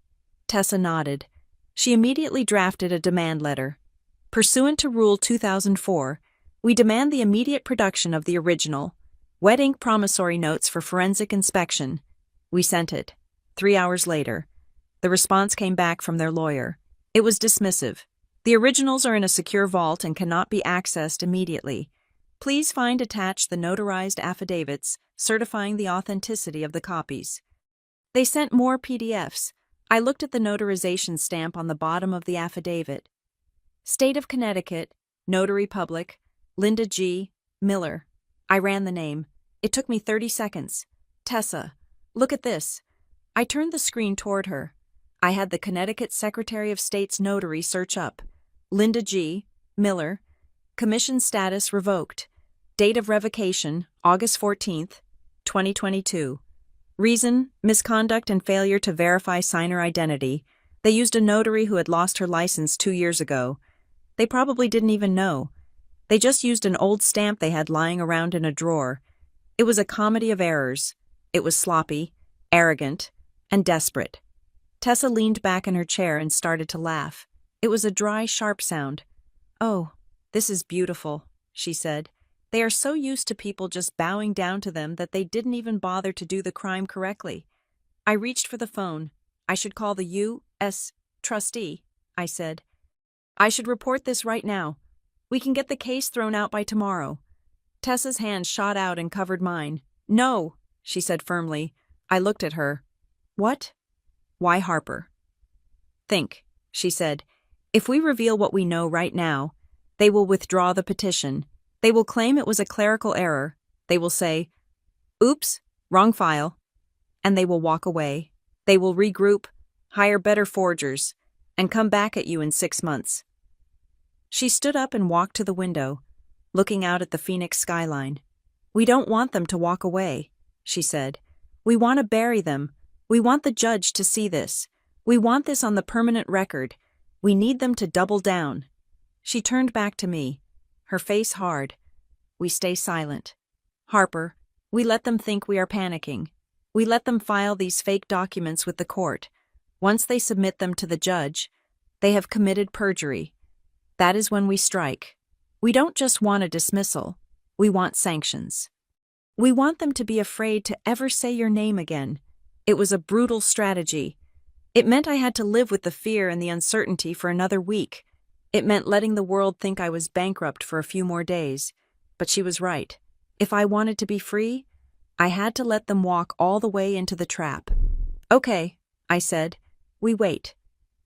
Tessa nodded. She immediately drafted a demand letter. Pursuant to Rule 2004, we demand the immediate production of the original, wet ink promissory notes for forensic inspection. We sent it. 3 hours later. The response came back from their lawyer. It was dismissive. The originals are in a secure vault and cannot be accessed immediately. Please find attached the notarized affidavits certifying the authenticity of the copies. They sent more PDFs. I looked at the notarization stamp on the bottom of the affidavit. State of Connecticut, Notary Public, Linda G. Miller. I ran the name. It took me 30 seconds. Tessa, look at this. I turned the screen toward her. I had the Connecticut Secretary of State's notary search up. Linda G. Miller. Commission status revoked. Date of revocation, August 14th, 2022. Reason, misconduct and failure to verify signer identity. They used a notary who had lost her license 2 years ago. They probably didn't even know. They just used an old stamp they had lying around in a drawer. It was a comedy of errors. It was sloppy, arrogant, and desperate. Tessa leaned back in her chair and started to laugh. It was a dry, sharp sound. Oh, this is beautiful, she said. They are so used to people just bowing down to them that they didn't even bother to do the crime correctly. I reached for the phone. I should call the U.S. trustee, I said. I should report this right now. We can get the case thrown out by tomorrow. Tessa's hand shot out and covered mine. No, she said firmly. I looked at her. What? Why Harper? Think, she said. If we reveal what we know right now, they will withdraw the petition. They will claim it was a clerical error. They will say, oops, wrong file. And they will walk away. They will regroup, hire better forgers, and come back at you in 6 months." She stood up and walked to the window, looking out at the Phoenix skyline. "We don't want them to walk away," she said. "We want to bury them. We want the judge to see this. We want this on the permanent record. We need them to double down." She turned back to me, her face hard. We stay silent. "Harper, we let them think we are panicking. We let them file these fake documents with the court. Once they submit them to the judge, they have committed perjury. That is when we strike. We don't just want a dismissal. We want sanctions. We want them to be afraid to ever say your name again." It was a brutal strategy. It meant I had to live with the fear and the uncertainty for another week. It meant letting the world think I was bankrupt for a few more days. But she was right. If I wanted to be free, I had to let them walk all the way into the trap. "Okay," I said. "We wait."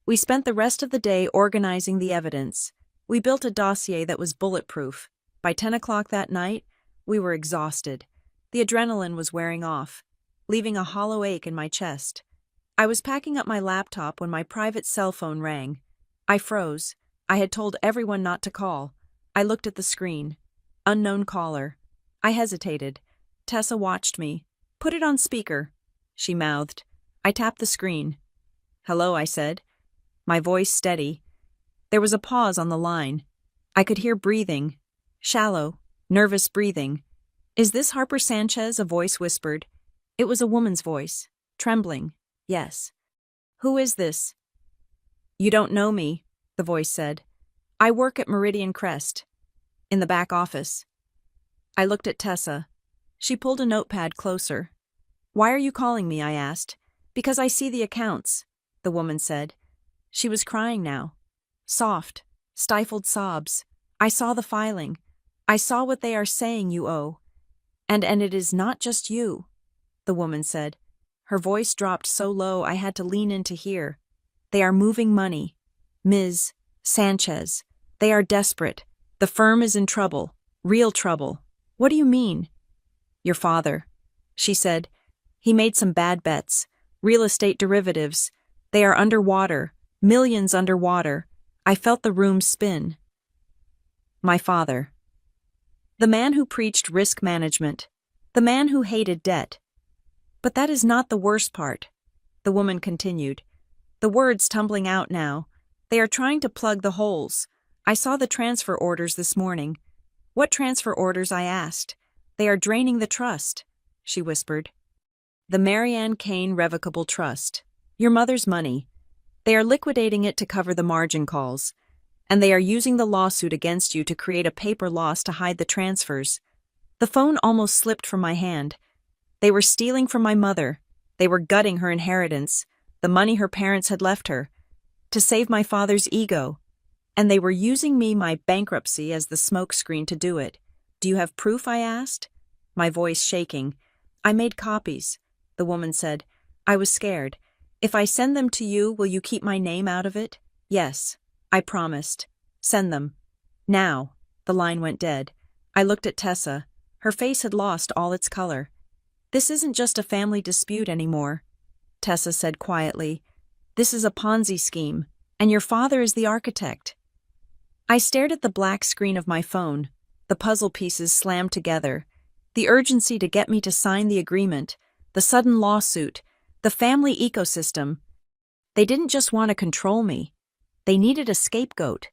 We spent the rest of the day organizing the evidence. We built a dossier that was bulletproof. By 10 o'clock that night, we were exhausted. The adrenaline was wearing off, leaving a hollow ache in my chest. I was packing up my laptop when my private cell phone rang. I froze. I had told everyone not to call. I looked at the screen. Unknown caller. I hesitated. Tessa watched me. "Put it on speaker," she mouthed. I tapped the screen. "Hello," I said, my voice steady. There was a pause on the line. I could hear breathing. Shallow, nervous breathing. "Is this Harper Sanchez?" a voice whispered. It was a woman's voice, trembling. "Yes." "Who is this?" "You don't know me," the voice said. "I work at Meridian Crest, in the back office." I looked at Tessa. She pulled a notepad closer. "Why are you calling me?" I asked. "Because I see the accounts," the woman said. She was crying now. Soft, stifled sobs. "I saw the filing. I saw what they are saying you owe. And it is not just you," the woman said. Her voice dropped so low I had to lean in to hear. "They are moving money. Ms. Sanchez. They are desperate. The firm is in trouble. Real trouble." "What do you mean?" "Your father," she said. "He made some bad bets. Real estate derivatives. They are underwater. Millions underwater." I felt the room spin. My father. The man who preached risk management. The man who hated debt. "But that is not the worst part," the woman continued. The words tumbling out now. "They are trying to plug the holes. I saw the transfer orders this morning." "What transfer orders?" I asked. "They are draining the trust," she whispered. "The Marianne Kane Revocable Trust. Your mother's money. They are liquidating it to cover the margin calls. And they are using the lawsuit against you to create a paper loss to hide the transfers." The phone almost slipped from my hand. They were stealing from my mother. They were gutting her inheritance, the money her parents had left her, to save my father's ego. And they were using me, my bankruptcy, as the smokescreen to do it. "Do you have proof?" I asked, my voice shaking. "I made copies," the woman said. I was scared. "If I send them to you, will you keep my name out of it?" "Yes," I promised. "Send them." Now. The line went dead. I looked at Tessa. Her face had lost all its color. "This isn't just a family dispute anymore," Tessa said quietly. "This is a Ponzi scheme, and your father is the architect." I stared at the black screen of my phone, the puzzle pieces slammed together, the urgency to get me to sign the agreement, the sudden lawsuit, the family ecosystem. They didn't just want to control me. They needed a scapegoat.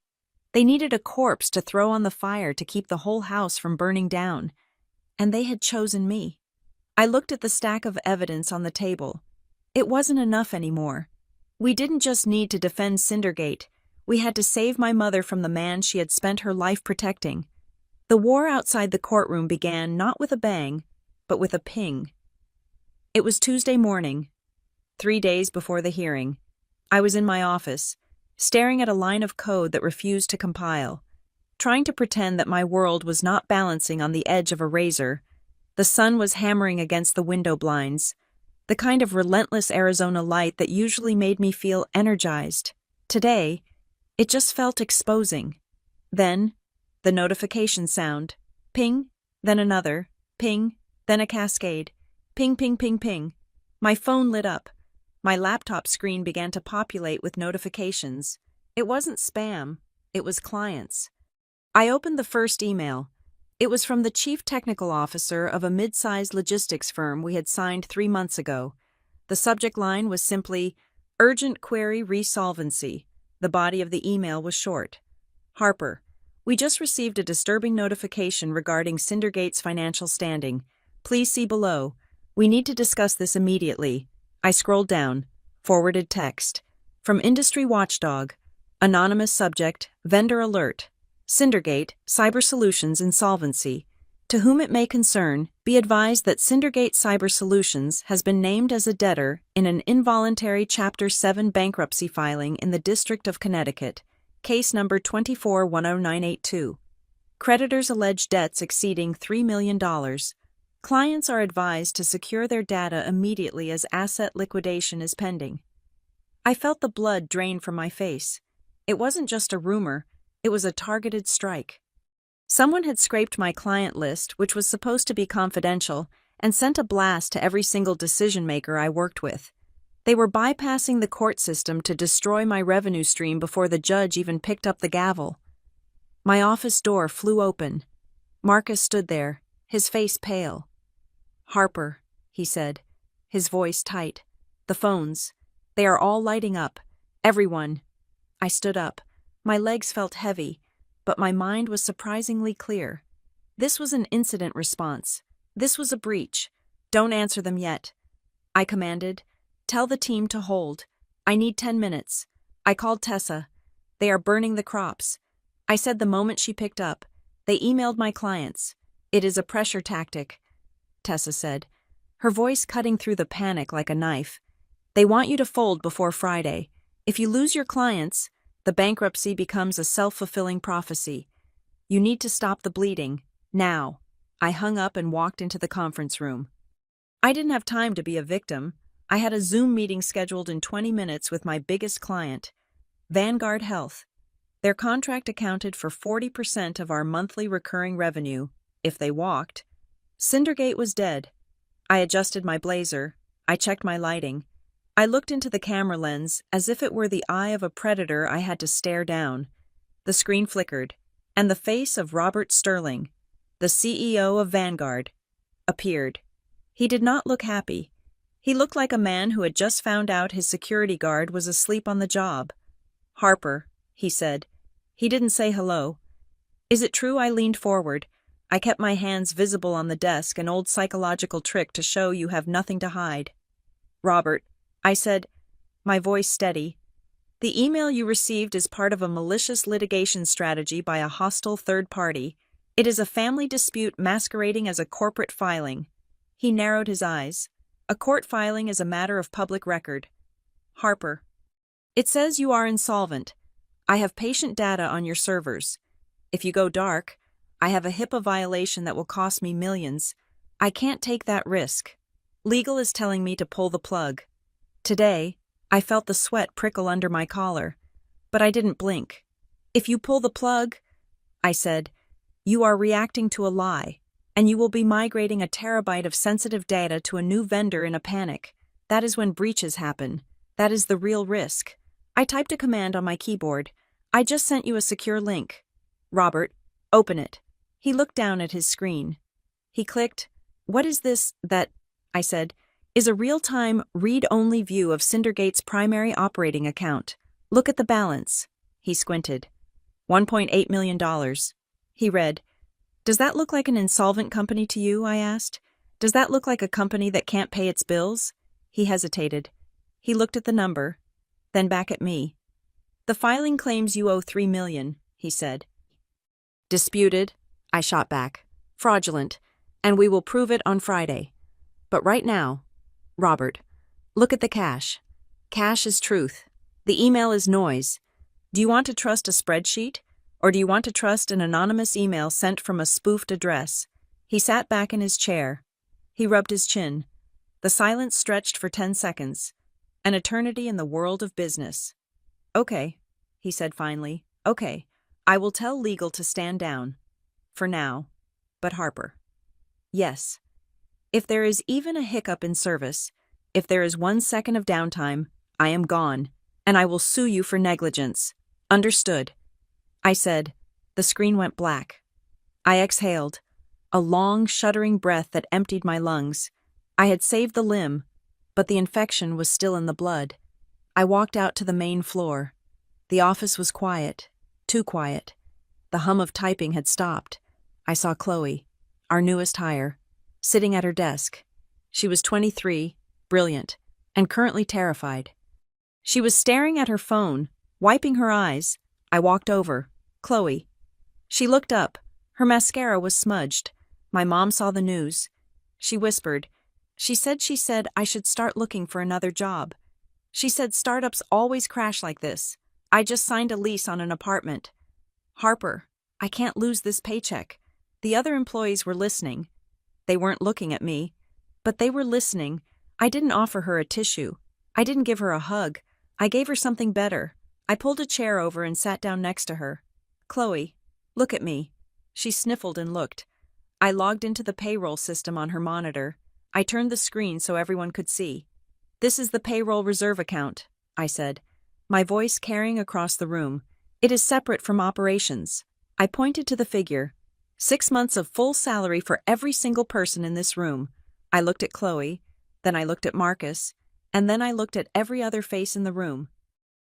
They needed a corpse to throw on the fire to keep the whole house from burning down. And they had chosen me. I looked at the stack of evidence on the table. It wasn't enough anymore. We didn't just need to defend Cindergate. We had to save my mother from the man she had spent her life protecting. The war outside the courtroom began not with a bang, but with a ping. It was Tuesday morning, 3 days before the hearing. I was in my office, staring at a line of code that refused to compile, trying to pretend that my world was not balancing on the edge of a razor. The sun was hammering against the window blinds, the kind of relentless Arizona light that usually made me feel energized. Today, it just felt exposing. Then, the notification sound. Ping, then another. Ping, then a cascade. Ping, ping, ping, ping. My phone lit up. My laptop screen began to populate with notifications. It wasn't spam, it was clients. I opened the first email. It was from the chief technical officer of a mid-sized logistics firm we had signed 3 months ago. The subject line was simply, "Urgent query resolvency." The body of the email was short. "Harper, we just received a disturbing notification regarding Cindergate's financial standing. Please see below. We need to discuss this immediately." I scrolled down. Forwarded text. From Industry Watchdog. Anonymous subject, vendor alert. Cindergate, Cyber Solutions insolvency. To whom it may concern, be advised that Cindergate Cyber Solutions has been named as a debtor in an involuntary Chapter 7 bankruptcy filing in the District of Connecticut, case number 2410982. Creditors allege debts exceeding $3 million. Clients are advised to secure their data immediately as asset liquidation is pending. I felt the blood drain from my face. It wasn't just a rumor, it was a targeted strike. Someone had scraped my client list, which was supposed to be confidential, and sent a blast to every single decision-maker I worked with. They were bypassing the court system to destroy my revenue stream before the judge even picked up the gavel. My office door flew open. Marcus stood there, his face pale. "Harper," he said, his voice tight. "The phones. They are all lighting up. Everyone." I stood up. My legs felt heavy, but my mind was surprisingly clear. This was an incident response. This was a breach. "Don't answer them yet," I commanded. "Tell the team to hold. I need 10 minutes. I called Tessa. They are burning the crops." I said the moment she picked up. "They emailed my clients. It is a pressure tactic," Tessa said, her voice cutting through the panic like a knife. "They want you to fold before Friday. If you lose your clients, the bankruptcy becomes a self-fulfilling prophecy. You need to stop the bleeding, now." I hung up and walked into the conference room. I didn't have time to be a victim. I had a Zoom meeting scheduled in 20 minutes with my biggest client, Vanguard Health. Their contract accounted for 40% of our monthly recurring revenue, if they walked. Cindergate was dead. I adjusted my blazer. I checked my lighting. I looked into the camera lens as if it were the eye of a predator I had to stare down. The screen flickered, and the face of Robert Sterling, the CEO of Vanguard, appeared. He did not look happy. He looked like a man who had just found out his security guard was asleep on the job. "Harper," he said. He didn't say hello. "Is it true?" I leaned forward. I kept my hands visible on the desk, an old psychological trick to show you have nothing to hide. "Robert," I said, my voice steady, "the email you received is part of a malicious litigation strategy by a hostile third party. It is a family dispute masquerading as a corporate filing." He narrowed his eyes. "A court filing is a matter of public record. Harper, it says you are insolvent. I have patient data on your servers. If you go dark, I have a HIPAA violation that will cost me millions. I can't take that risk. Legal is telling me to pull the plug." Today, I felt the sweat prickle under my collar, but I didn't blink. "If you pull the plug," I said, "you are reacting to a lie, and you will be migrating a terabyte of sensitive data to a new vendor in a panic. That is when breaches happen. That is the real risk." I typed a command on my keyboard. "I just sent you a secure link. Robert, open it." He looked down at his screen. He clicked. "What is this that," I said, "is a real-time, read-only view of Cindergate's primary operating account. Look at the balance." He squinted. $1.8 million. He read. "Does that look like an insolvent company to you?" I asked. "Does that look like a company that can't pay its bills?" He hesitated. He looked at the number, then back at me. "The filing claims you owe $3 million, he said. "Disputed," I shot back. "Fraudulent, and we will prove it on Friday. But right now, Robert, look at the cash. Cash is truth. The email is noise. Do you want to trust a spreadsheet, or do you want to trust an anonymous email sent from a spoofed address?" He sat back in his chair. He rubbed his chin. The silence stretched for 10 seconds, an eternity in the world of business. "Okay," he said finally. "Okay, I will tell legal to stand down. For now. But Harper. Yes. If there is even a hiccup in service, If there is 1 second of downtime, I am gone, and I will sue you for negligence. Understood? I said. The screen went black. I exhaled, a long, shuddering breath that emptied my lungs. I had saved the limb, but the infection was still in the blood. I walked out to the main floor. The office was quiet, too quiet. The hum of typing had stopped. I saw Chloe, our newest hire, sitting at her desk. She was 23, brilliant, and currently terrified. She was staring at her phone, wiping her eyes. I walked over. Chloe. She looked up. Her mascara was smudged. My mom saw the news. She whispered. She said I should start looking for another job. She said startups always crash like this. I just signed a lease on an apartment. Harper, I can't lose this paycheck. The other employees were listening. They weren't looking at me, but they were listening. I didn't offer her a tissue. I didn't give her a hug. I gave her something better. I pulled a chair over and sat down next to her. Chloe, look at me. She sniffled and looked. I logged into the payroll system on her monitor. I turned the screen so everyone could see. This is the payroll reserve account, I said, my voice carrying across the room. It is separate from operations. I pointed to the figure. 6 months of full salary for every single person in this room. I looked at Chloe, then I looked at Marcus, and then I looked at every other face in the room.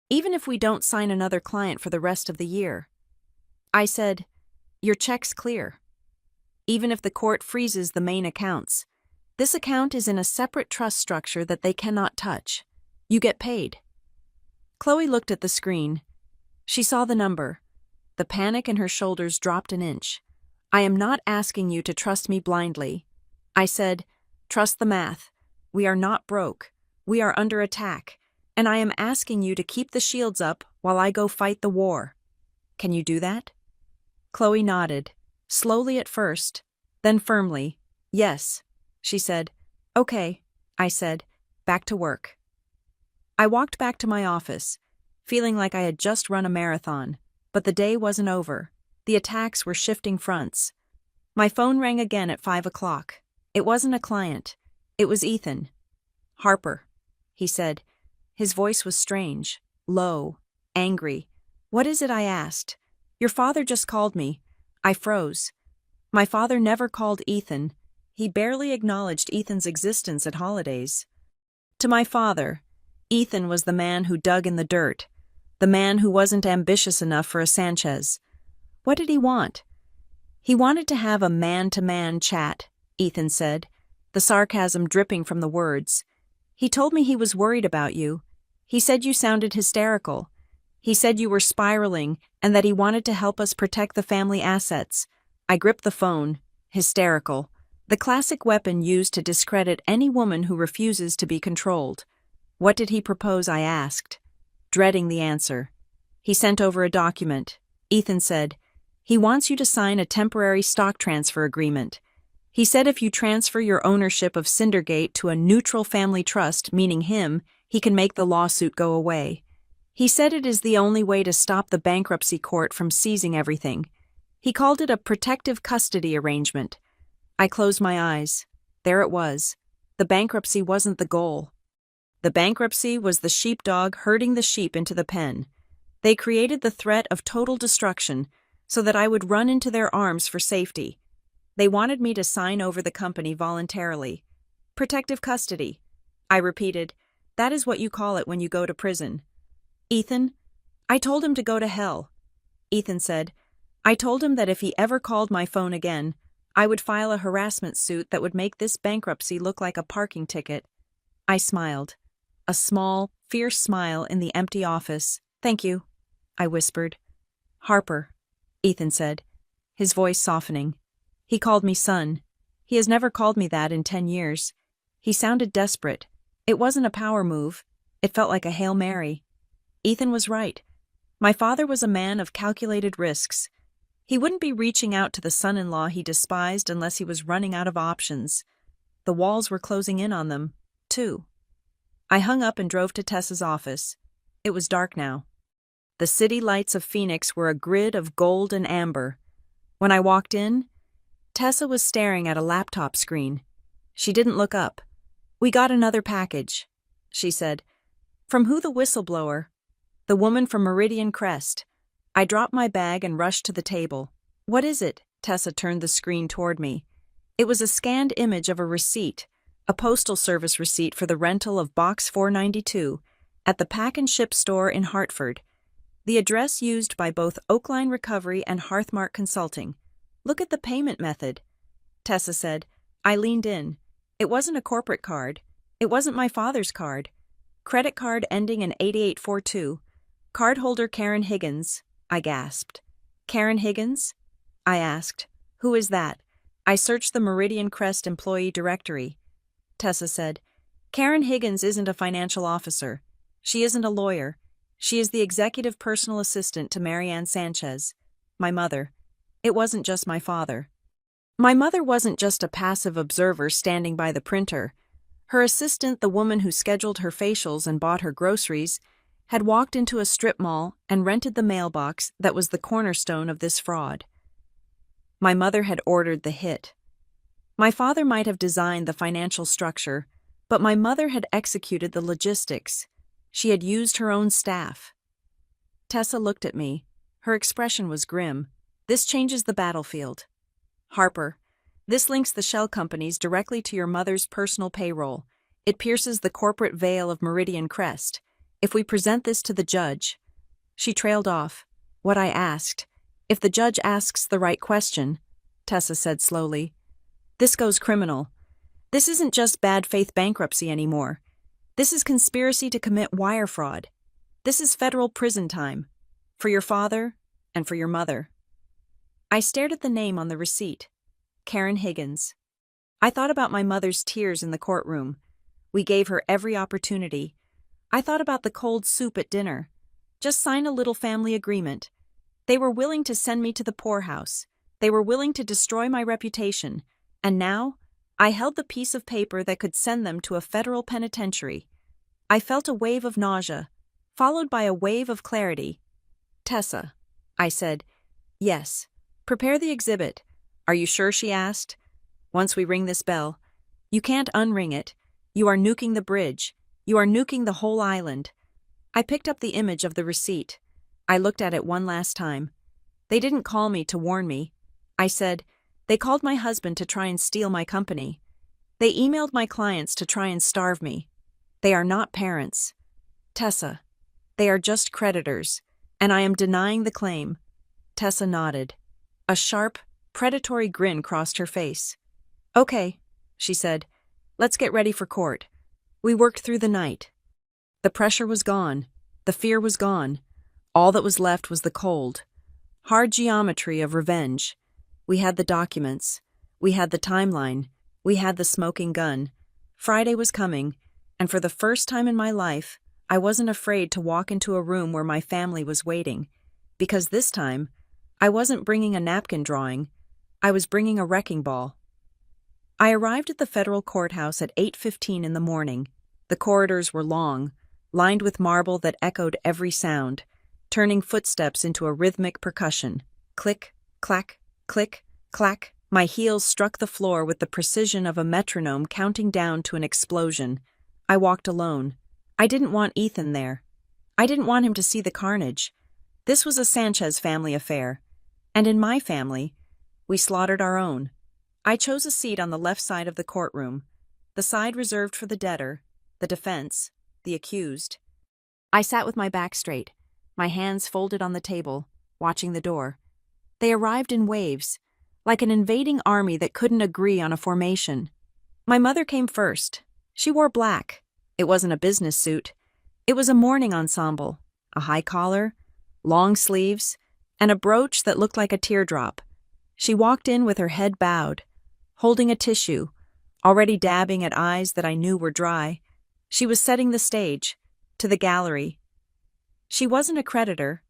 Even if we don't sign another client for the rest of the year. I said, your check's clear. Even if the court freezes the main accounts, this account is in a separate trust structure that they cannot touch. You get paid. Chloe looked at the screen. She saw the number. The panic in her shoulders dropped an inch. I am not asking you to trust me blindly. I said, trust the math. We are not broke. We are under attack. And I am asking you to keep the shields up while I go fight the war. Can you do that? Chloe nodded, slowly at first, then firmly. Yes, she said. Okay, I said, back to work. I walked back to my office, feeling like I had just run a marathon, but the day wasn't over. The attacks were shifting fronts. My phone rang again at 5 o'clock. It wasn't a client. It was Ethan. Harper, he said. His voice was strange, low, angry. What is it? I asked. Your father just called me. I froze. My father never called Ethan. He barely acknowledged Ethan's existence at holidays. To my father, Ethan was the man who dug in the dirt, the man who wasn't ambitious enough for a Sanchez. What did he want? He wanted to have a man-to-man chat, Ethan said, the sarcasm dripping from the words. He told me he was worried about you. He said you sounded hysterical. He said you were spiraling and that he wanted to help us protect the family assets. I gripped the phone. Hysterical. The classic weapon used to discredit any woman who refuses to be controlled. What did he propose? I asked, dreading the answer. He sent over a document. Ethan said, he wants you to sign a temporary stock transfer agreement. He said if you transfer your ownership of Cindergate to a neutral family trust, meaning him, he can make the lawsuit go away. He said it is the only way to stop the bankruptcy court from seizing everything. He called it a protective custody arrangement. I closed my eyes. There it was. The bankruptcy wasn't the goal. The bankruptcy was the sheepdog herding the sheep into the pen. They created the threat of total destruction so that I would run into their arms for safety. They wanted me to sign over the company voluntarily. Protective custody. I repeated, that is what you call it when you go to prison. Ethan, I told him to go to hell. Ethan said, I told him that if he ever called my phone again, I would file a harassment suit that would make this bankruptcy look like a parking ticket. I smiled. A small, fierce smile in the empty office. Thank you, I whispered. Harper, Ethan said, his voice softening. He called me son. He has never called me that in 10 years. He sounded desperate. It wasn't a power move. It felt like a Hail Mary. Ethan was right. My father was a man of calculated risks. He wouldn't be reaching out to the son-in-law he despised unless he was running out of options. The walls were closing in on them, too. I hung up and drove to Tessa's office. It was dark now. The city lights of Phoenix were a grid of gold and amber. When I walked in, Tessa was staring at a laptop screen. She didn't look up. "We got another package," she said. "From who? The whistleblower?" "The woman from Meridian Crest." I dropped my bag and rushed to the table. "What is it?" Tessa turned the screen toward me. It was a scanned image of a receipt, a postal service receipt for the rental of Box 492 at the Pack and Ship store in Hartford. The address used by both Oakline Recovery and Hearthmark Consulting. "Look at the payment method," Tessa said. I leaned in. It wasn't a corporate card. It wasn't my father's card. Credit card ending in 8842. Cardholder Karen Higgins, I gasped. "Karen Higgins?" I asked. "Who is that?" I searched the Meridian Crest employee directory. Tessa said, "Karen Higgins isn't a financial officer. She isn't a lawyer. She is the executive personal assistant to Marianne Sanchez, my mother. It wasn't just my father. My mother wasn't just a passive observer standing by the printer. Her assistant, the woman who scheduled her facials and bought her groceries, had walked into a strip mall and rented the mailbox that was the cornerstone of this fraud. My mother had ordered the hit. My father might have designed the financial structure, but my mother had executed the logistics. She had used her own staff. Tessa looked at me. Her expression was grim. "This changes the battlefield. Harper, this links the shell companies directly to your mother's personal payroll. It pierces the corporate veil of Meridian Crest. If we present this to the judge..." She trailed off. "What?" I asked. "If the judge asks the right question," Tessa said slowly. "This goes criminal. This isn't just bad faith bankruptcy anymore. This is conspiracy to commit wire fraud. This is federal prison time. For your father and for your mother." I stared at the name on the receipt. Karen Higgins. I thought about my mother's tears in the courtroom. We gave her every opportunity. I thought about the cold soup at dinner. Just sign a little family agreement. They were willing to send me to the poorhouse. They were willing to destroy my reputation. And now, I held the piece of paper that could send them to a federal penitentiary. I felt a wave of nausea, followed by a wave of clarity. "Tessa," I said. "Yes. Prepare the exhibit." "Are you sure?" she asked. "Once we ring this bell, you can't unring it. You are nuking the bridge. You are nuking the whole island." I picked up the image of the receipt. I looked at it one last time. "They didn't call me to warn me," I said. "They called my husband to try and steal my company. They emailed my clients to try and starve me. They are not parents. Tessa, they are just creditors, and I am denying the claim." Tessa nodded. A sharp, predatory grin crossed her face. "Okay," she said. "Let's get ready for court." We worked through the night. The pressure was gone. The fear was gone. All that was left was the cold, hard geometry of revenge. We had the documents. We had the timeline. We had the smoking gun. Friday was coming, and for the first time in my life, I wasn't afraid to walk into a room where my family was waiting, because this time, I wasn't bringing a napkin drawing. I was bringing a wrecking ball. I arrived at the federal courthouse at 8:15 in the morning. The corridors were long, lined with marble that echoed every sound, turning footsteps into a rhythmic percussion. Click, clack, click, clack. My heels struck the floor with the precision of a metronome counting down to an explosion. I walked alone. I didn't want Ethan there. I didn't want him to see the carnage. This was a Sanchez family affair. And in my family, we slaughtered our own. I chose a seat on the left side of the courtroom, the side reserved for the debtor, the defense, the accused. I sat with my back straight, my hands folded on the table, watching the door. They arrived in waves, like an invading army that couldn't agree on a formation. My mother came first. She wore black. It wasn't a business suit. It was a mourning ensemble, a high collar, long sleeves, and a brooch that looked like a teardrop. She walked in with her head bowed, holding a tissue, already dabbing at eyes that I knew were dry. She was setting the stage, to the gallery. She wasn't a creditor.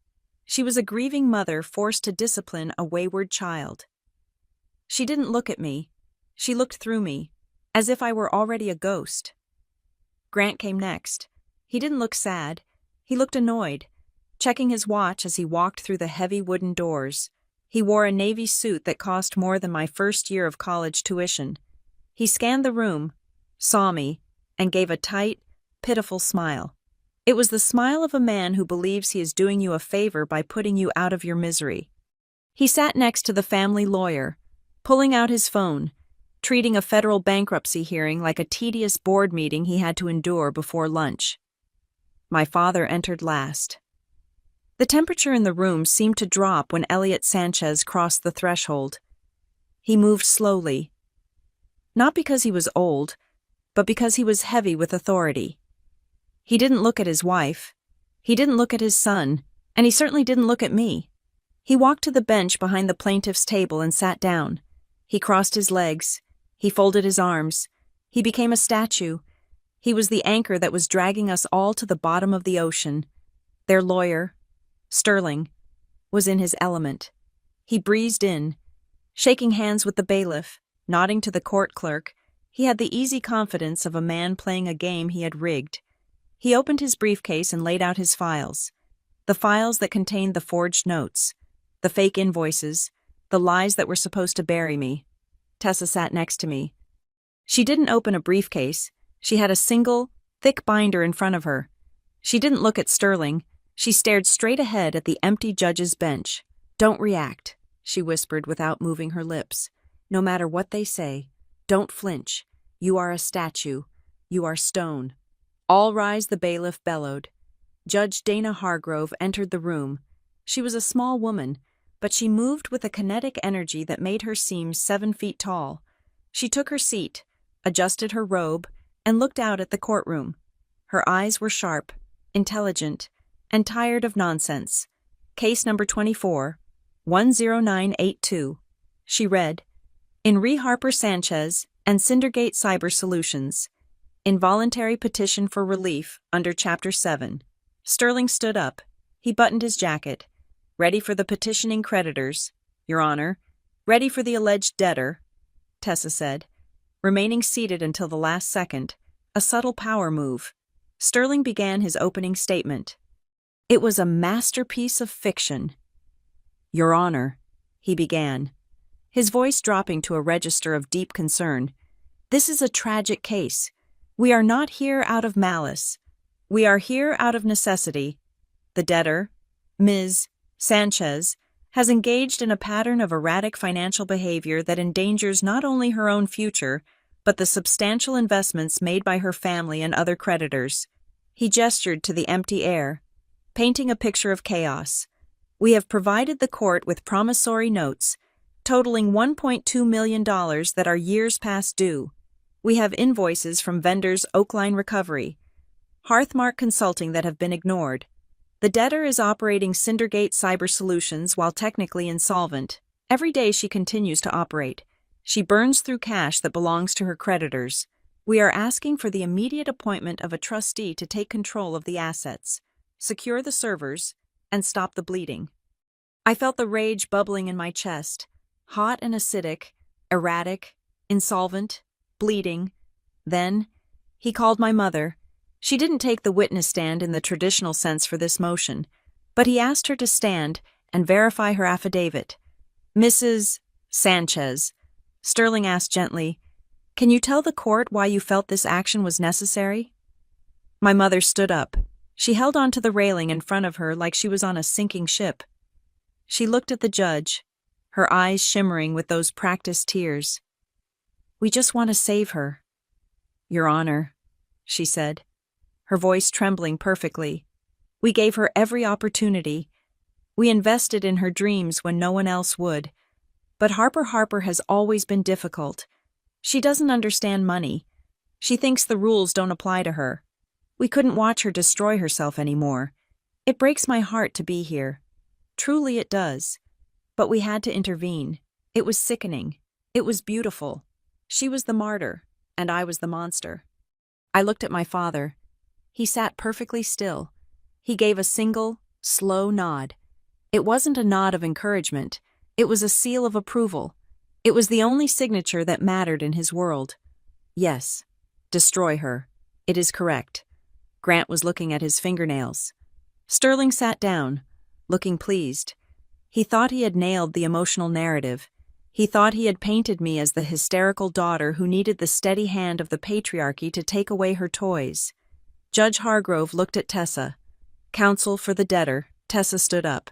She was a grieving mother forced to discipline a wayward child. She didn't look at me. She looked through me, as if I were already a ghost. Grant came next. He didn't look sad. He looked annoyed, checking his watch as he walked through the heavy wooden doors. He wore a navy suit that cost more than my first year of college tuition. He scanned the room, saw me, and gave a tight, pitiful smile. It was the smile of a man who believes he is doing you a favor by putting you out of your misery. He sat next to the family lawyer, pulling out his phone, treating a federal bankruptcy hearing like a tedious board meeting he had to endure before lunch. My father entered last. The temperature in the room seemed to drop when Elliot Sanchez crossed the threshold. He moved slowly. Not because he was old, but because he was heavy with authority. He didn't look at his wife. He didn't look at his son, and he certainly didn't look at me. He walked to the bench behind the plaintiff's table and sat down. He crossed his legs. He folded his arms. He became a statue. He was the anchor that was dragging us all to the bottom of the ocean. Their lawyer, Sterling, was in his element. He breezed in, shaking hands with the bailiff, nodding to the court clerk. He had the easy confidence of a man playing a game he had rigged. He opened his briefcase and laid out his files. The files that contained the forged notes, the fake invoices, the lies that were supposed to bury me. Tessa sat next to me. She didn't open a briefcase. She had a single, thick binder in front of her. She didn't look at Sterling. She stared straight ahead at the empty judge's bench. "Don't react," she whispered without moving her lips. "No matter what they say, don't flinch. You are a statue. You are stone." "All rise," the bailiff bellowed. Judge Dana Hargrove entered the room. She was a small woman, but she moved with a kinetic energy that made her seem 7 feet tall. She took her seat, adjusted her robe, and looked out at the courtroom. Her eyes were sharp, intelligent, and tired of nonsense. "Case number 24, 10982. She read, "In Re Harper Sanchez and Cindergate Cyber Solutions. Involuntary petition for relief under Chapter 7. Sterling stood up. He buttoned his jacket. "Ready for the petitioning creditors, Your Honor. Ready for the alleged debtor," Tessa said, remaining seated until the last second, a subtle power move. Sterling began his opening statement. It was a masterpiece of fiction. "Your Honor," he began, his voice dropping to a register of deep concern, "this is a tragic case. We are not here out of malice. We are here out of necessity. The debtor, Ms. Sanchez, has engaged in a pattern of erratic financial behavior that endangers not only her own future, but the substantial investments made by her family and other creditors." He gestured to the empty air, painting a picture of chaos. "We have provided the court with promissory notes, totaling $1.2 million that are years past due. We have invoices from vendors Oakline Recovery, Hearthmark Consulting that have been ignored. The debtor is operating Cindergate Cyber Solutions while technically insolvent. Every day she continues to operate. She burns through cash that belongs to her creditors. We are asking for the immediate appointment of a trustee to take control of the assets, secure the servers, and stop the bleeding." I felt the rage bubbling in my chest, hot and acidic, erratic, insolvent, bleeding. Then, he called my mother. She didn't take the witness stand in the traditional sense for this motion, but he asked her to stand and verify her affidavit. "Mrs. Sanchez," Sterling asked gently, "can you tell the court why you felt this action was necessary?" My mother stood up. She held onto the railing in front of her like she was on a sinking ship. She looked at the judge, her eyes shimmering with those practiced tears. "We just want to save her, Your Honor," she said, her voice trembling perfectly. "We gave her every opportunity. We invested in her dreams when no one else would. But Harper has always been difficult. She doesn't understand money. She thinks the rules don't apply to her. We couldn't watch her destroy herself anymore. It breaks my heart to be here. Truly it does. But we had to intervene. It was sickening. It was beautiful. She was the martyr, and I was the monster." I looked at my father. He sat perfectly still. He gave a single, slow nod. It wasn't a nod of encouragement. It was a seal of approval. It was the only signature that mattered in his world. "Yes, destroy her. It is correct." Grant was looking at his fingernails. Sterling sat down, looking pleased. He thought he had nailed the emotional narrative. He thought he had painted me as the hysterical daughter who needed the steady hand of the patriarchy to take away her toys. Judge Hargrove looked at Tessa. Counsel for the debtor, Tessa stood up.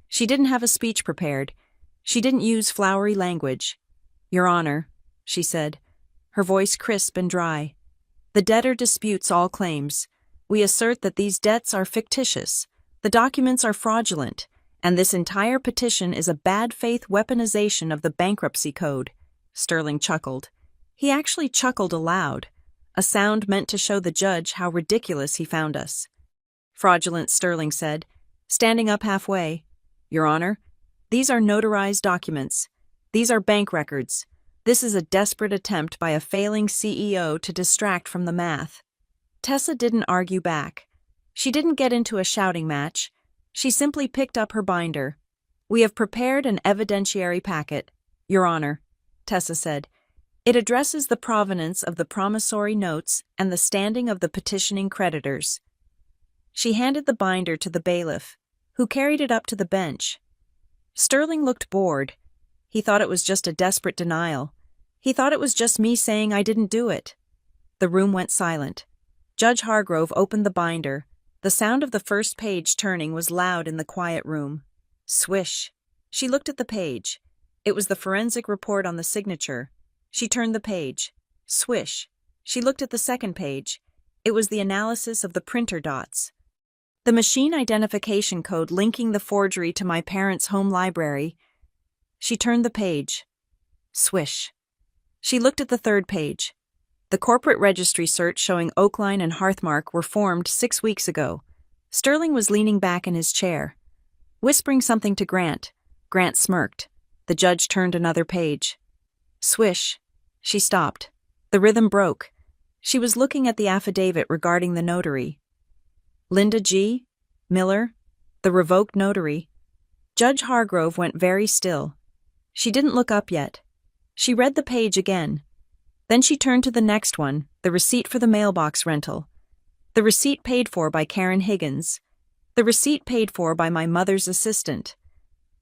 She didn't have a speech prepared. She didn't use flowery language. Your Honor, she said, her voice crisp and dry. The debtor disputes all claims. We assert that these debts are fictitious. The documents are fraudulent, and this entire petition is a bad faith weaponization of the bankruptcy code. Sterling chuckled. He actually chuckled aloud, a sound meant to show the judge how ridiculous he found us. Fraudulent, Sterling said, standing up halfway. Your Honor, these are notarized documents. These are bank records. This is a desperate attempt by a failing CEO to distract from the math. Tessa didn't argue back. She didn't get into a shouting match. She simply picked up her binder. We have prepared an evidentiary packet, Your Honor, Tessa said. It addresses the provenance of the promissory notes and the standing of the petitioning creditors. She handed the binder to the bailiff, who carried it up to the bench. Sterling looked bored. He thought it was just a desperate denial. He thought it was just me saying I didn't do it. The room went silent. Judge Hargrove opened the binder. The sound of the first page turning was loud in the quiet room. Swish. She looked at the page. It was the forensic report on the signature. She turned the page. Swish. She looked at the second page. It was the analysis of the printer dots. The machine identification code linking the forgery to my parents' home library. She turned the page. Swish. She looked at the third page. The corporate registry search showing Oakline and Hearthmark were formed 6 weeks ago. Sterling was leaning back in his chair, whispering something to Grant. Grant smirked. The judge turned another page. Swish. She stopped. The rhythm broke. She was looking at the affidavit regarding the notary. Linda G. Miller, the revoked notary. Judge Hargrove went very still. She didn't look up yet. She read the page again. Then she turned to the next one, the receipt for the mailbox rental. The receipt paid for by Karen Higgins. The receipt paid for by my mother's assistant.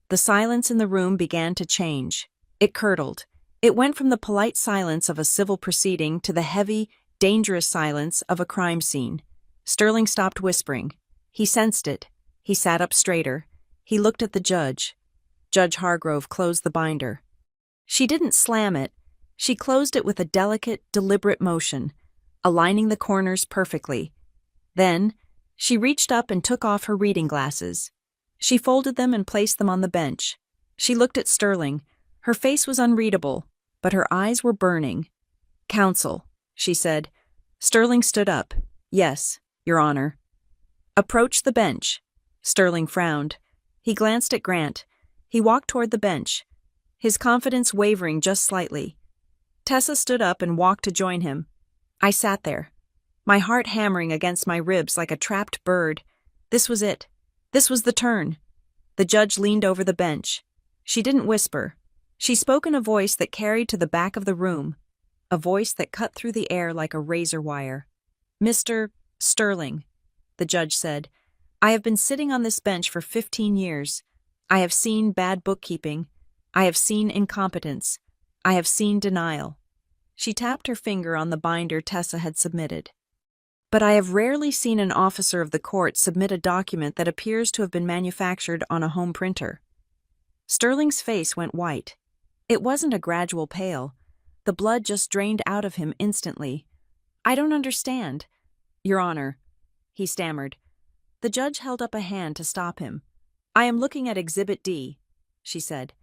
The silence in the room began to change. It curdled. It went from the polite silence of a civil proceeding to the heavy, dangerous silence of a crime scene. Sterling stopped whispering. He sensed it. He sat up straighter. He looked at the judge. Judge Hargrove closed the binder. She didn't slam it. She closed it with a delicate, deliberate motion, aligning the corners perfectly. Then, she reached up and took off her reading glasses. She folded them and placed them on the bench. She looked at Sterling. Her face was unreadable, but her eyes were burning. Counsel, she said. Sterling stood up. Yes, Your Honor. Approach the bench. Sterling frowned. He glanced at Grant. He walked toward the bench, his confidence wavering just slightly. Tessa stood up and walked to join him. I sat there, my heart hammering against my ribs like a trapped bird. This was it. This was the turn. The judge leaned over the bench. She didn't whisper. She spoke in a voice that carried to the back of the room, a voice that cut through the air like a razor wire. Mr. Sterling, the judge said, I have been sitting on this bench for 15 years. I have seen bad bookkeeping. I have seen incompetence. I have seen denial. She tapped her finger on the binder Tessa had submitted. But I have rarely seen an officer of the court submit a document that appears to have been manufactured on a home printer. Sterling's face went white. It wasn't a gradual pale. The blood just drained out of him instantly. I don't understand. Your Honor, he stammered. The judge held up a hand to stop him. I am looking at Exhibit D, she said.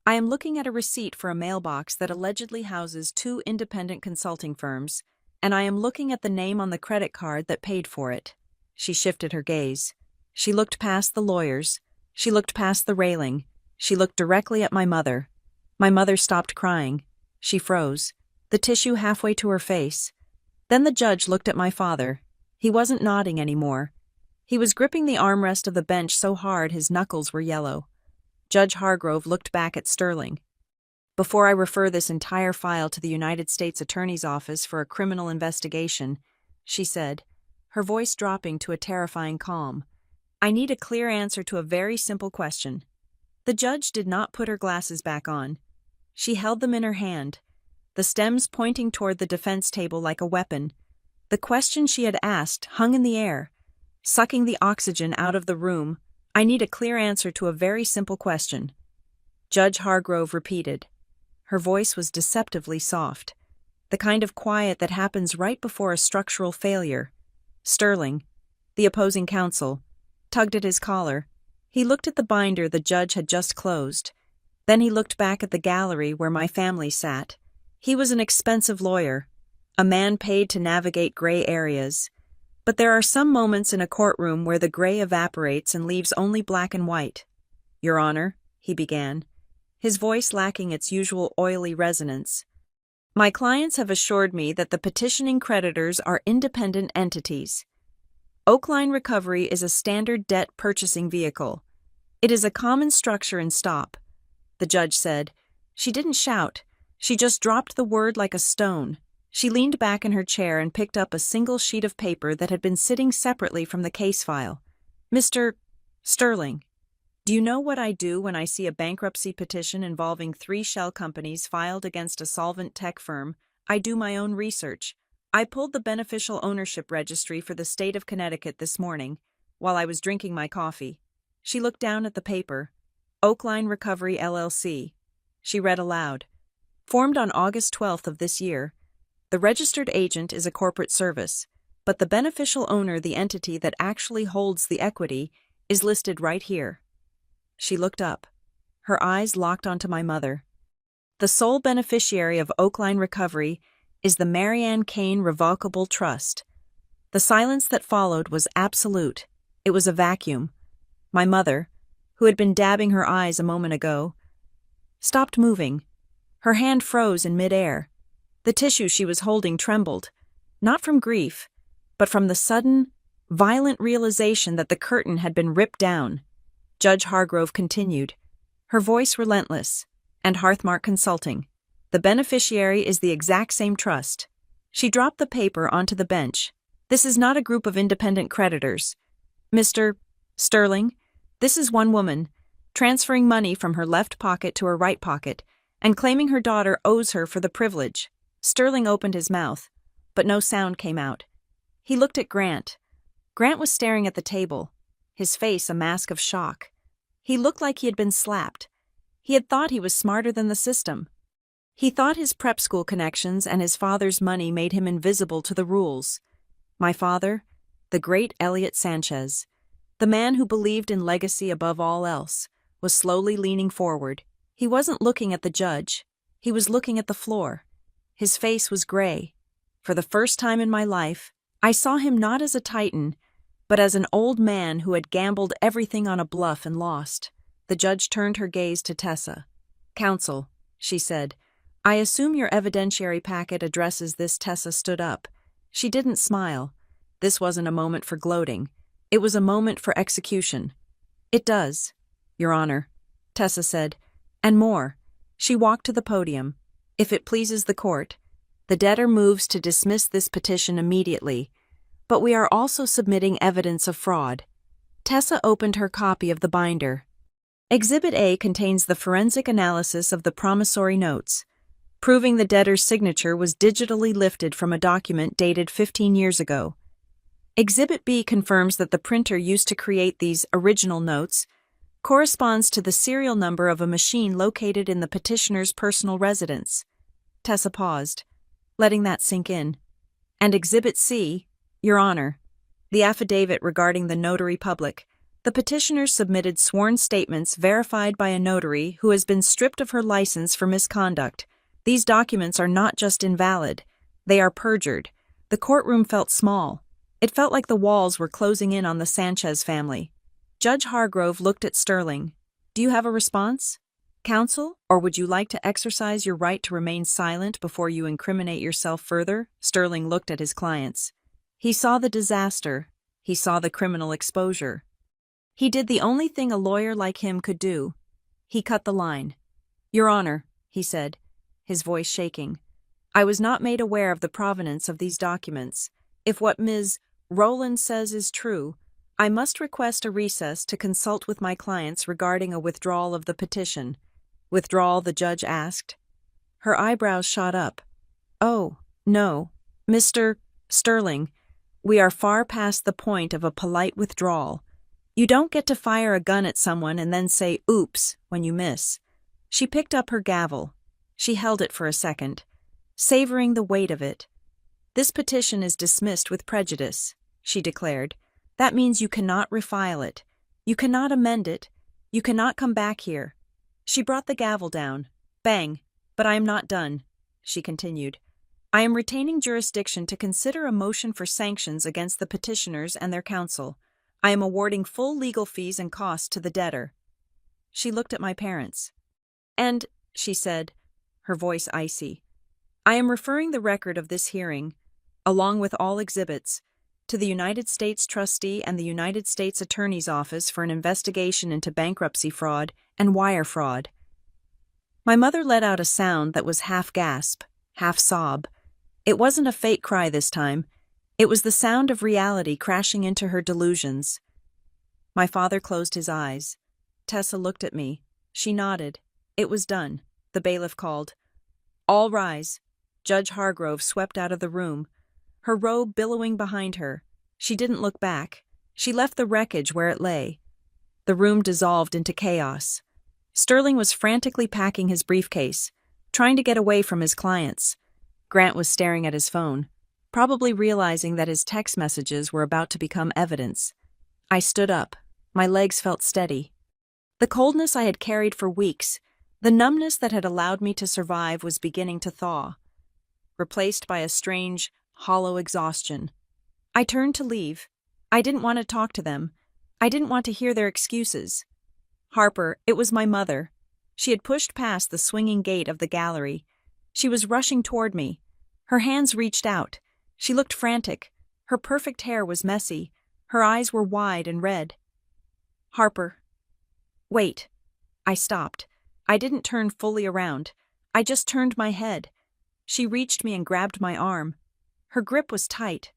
I am looking at a receipt for a mailbox that allegedly houses 2 independent consulting firms, and I am looking at the name on the credit card that paid for it. She shifted her gaze. She looked past the lawyers. She looked past the railing. She looked directly at my mother. My mother stopped crying. She froze, the tissue halfway to her face. Then the judge looked at my father. He wasn't nodding anymore. He was gripping the armrest of the bench so hard his knuckles were yellow. Judge Hargrove looked back at Sterling. Before I refer this entire file to the United States Attorney's Office for a criminal investigation, she said, her voice dropping to a terrifying calm, I need a clear answer to a very simple question. The judge did not put her glasses back on. She held them in her hand, the stems pointing toward the defense table like a weapon. The question she had asked hung in the air, sucking the oxygen out of the room. "I need a clear answer to a very simple question," Judge Hargrove repeated. Her voice was deceptively soft, the kind of quiet that happens right before a structural failure. Sterling, the opposing counsel, tugged at his collar. He looked at the binder the judge had just closed. Then he looked back at the gallery where my family sat. He was an expensive lawyer, a man paid to navigate gray areas. But there are some moments in a courtroom where the gray evaporates and leaves only black and white. "Your Honor," he began, his voice lacking its usual oily resonance, "my clients have assured me that the petitioning creditors are independent entities. Oakline Recovery is a standard debt purchasing vehicle. It is a common structure and stop," the judge said. She didn't shout. She just dropped the word like a stone. She leaned back in her chair and picked up a single sheet of paper that had been sitting separately from the case file. "Mr. Sterling, do you know what I do when I see a bankruptcy petition involving 3 shell companies filed against a solvent tech firm? I do my own research. I pulled the beneficial ownership registry for the state of Connecticut this morning, while I was drinking my coffee." She looked down at the paper. "Oakline Recovery, LLC." She read aloud. "Formed on August 12th of this year. The registered agent is a corporate service, but the beneficial owner, the entity that actually holds the equity, is listed right here." She looked up. Her eyes locked onto my mother. "The sole beneficiary of Oakline Recovery is the Marianne Kane Revocable Trust." The silence that followed was absolute. It was a vacuum. My mother, who had been dabbing her eyes a moment ago, stopped moving. Her hand froze in midair. The tissue she was holding trembled, not from grief, but from the sudden, violent realization that the curtain had been ripped down. Judge Hargrove continued, her voice relentless, "And Hearthmark Consulting. The beneficiary is the exact same trust." She dropped the paper onto the bench. "This is not a group of independent creditors. Mr. Sterling, this is one woman, transferring money from her left pocket to her right pocket, and claiming her daughter owes her for the privilege." Sterling opened his mouth, but no sound came out. He looked at Grant. Grant was staring at the table, his face a mask of shock. He looked like he had been slapped. He had thought he was smarter than the system. He thought his prep school connections and his father's money made him invisible to the rules. My father, the great Elliot Sanchez, the man who believed in legacy above all else, was slowly leaning forward. He wasn't looking at the judge. He was looking at the floor. His face was gray. For the first time in my life, I saw him not as a titan, but as an old man who had gambled everything on a bluff and lost. The judge turned her gaze to Tessa. "Counsel," she said, "I assume your evidentiary packet addresses this." Tessa stood up. She didn't smile. This wasn't a moment for gloating. It was a moment for execution. "It does, Your Honor," Tessa said, "and more." She walked to the podium. "If it pleases the court, the debtor moves to dismiss this petition immediately, but we are also submitting evidence of fraud." Tessa opened her copy of the binder. Exhibit A contains the forensic analysis of the promissory notes, proving the debtor's signature was digitally lifted from a document dated 15 years ago. Exhibit B confirms that the printer used to create these original notes corresponds to the serial number of a machine located in the petitioner's personal residence. Tessa paused, letting that sink in. "And Exhibit C, Your Honor, the affidavit regarding the notary public. The petitioner submitted sworn statements verified by a notary who has been stripped of her license for misconduct. These documents are not just invalid, they are perjured." The courtroom felt small. It felt like the walls were closing in on the Sanchez family. Judge Hargrove looked at Sterling. "Do you have a response, counsel, or would you like to exercise your right to remain silent before you incriminate yourself further?" Sterling looked at his clients. He saw the disaster. He saw the criminal exposure. He did the only thing a lawyer like him could do. He cut the line. "Your Honor," he said, his voice shaking, "I was not made aware of the provenance of these documents. If what Ms. Rowland says is true, I must request a recess to consult with my clients regarding a withdrawal of the petition." "Withdrawal?" the judge asked. Her eyebrows shot up. "Oh, no, Mr. Sterling, we are far past the point of a polite withdrawal. You don't get to fire a gun at someone and then say, 'oops,' when you miss." She picked up her gavel. She held it for a second, savoring the weight of it. "This petition is dismissed with prejudice," she declared. "That means you cannot refile it. You cannot amend it. You cannot come back here." She brought the gavel down. Bang. "But I am not done," she continued. "I am retaining jurisdiction to consider a motion for sanctions against the petitioners and their counsel. I am awarding full legal fees and costs to the debtor." She looked at my parents. "And," she said, her voice icy, "I am referring the record of this hearing, along with all exhibits, to the United States Trustee and the United States Attorney's Office for an investigation into bankruptcy fraud and wire fraud." My mother let out a sound that was half gasp, half sob. It wasn't a fake cry this time. It was the sound of reality crashing into her delusions. My father closed his eyes. Tessa looked at me. She nodded. It was done. The bailiff called. "All rise." Judge Hargrove swept out of the room, her robe billowing behind her. She didn't look back. She left the wreckage where it lay. The room dissolved into chaos. Sterling was frantically packing his briefcase, trying to get away from his clients. Grant was staring at his phone, probably realizing that his text messages were about to become evidence. I stood up. My legs felt steady. The coldness I had carried for weeks, the numbness that had allowed me to survive, was beginning to thaw, replaced by a strange, hollow exhaustion. I turned to leave. I didn't want to talk to them. I didn't want to hear their excuses. Harper, it was my mother. She had pushed past the swinging gate of the gallery. She was rushing toward me. Her hands reached out. She looked frantic. Her perfect hair was messy. Her eyes were wide and red. "Harper." "Wait." I stopped. I didn't turn fully around. I just turned my head. She reached me and grabbed my arm. Her grip was tight,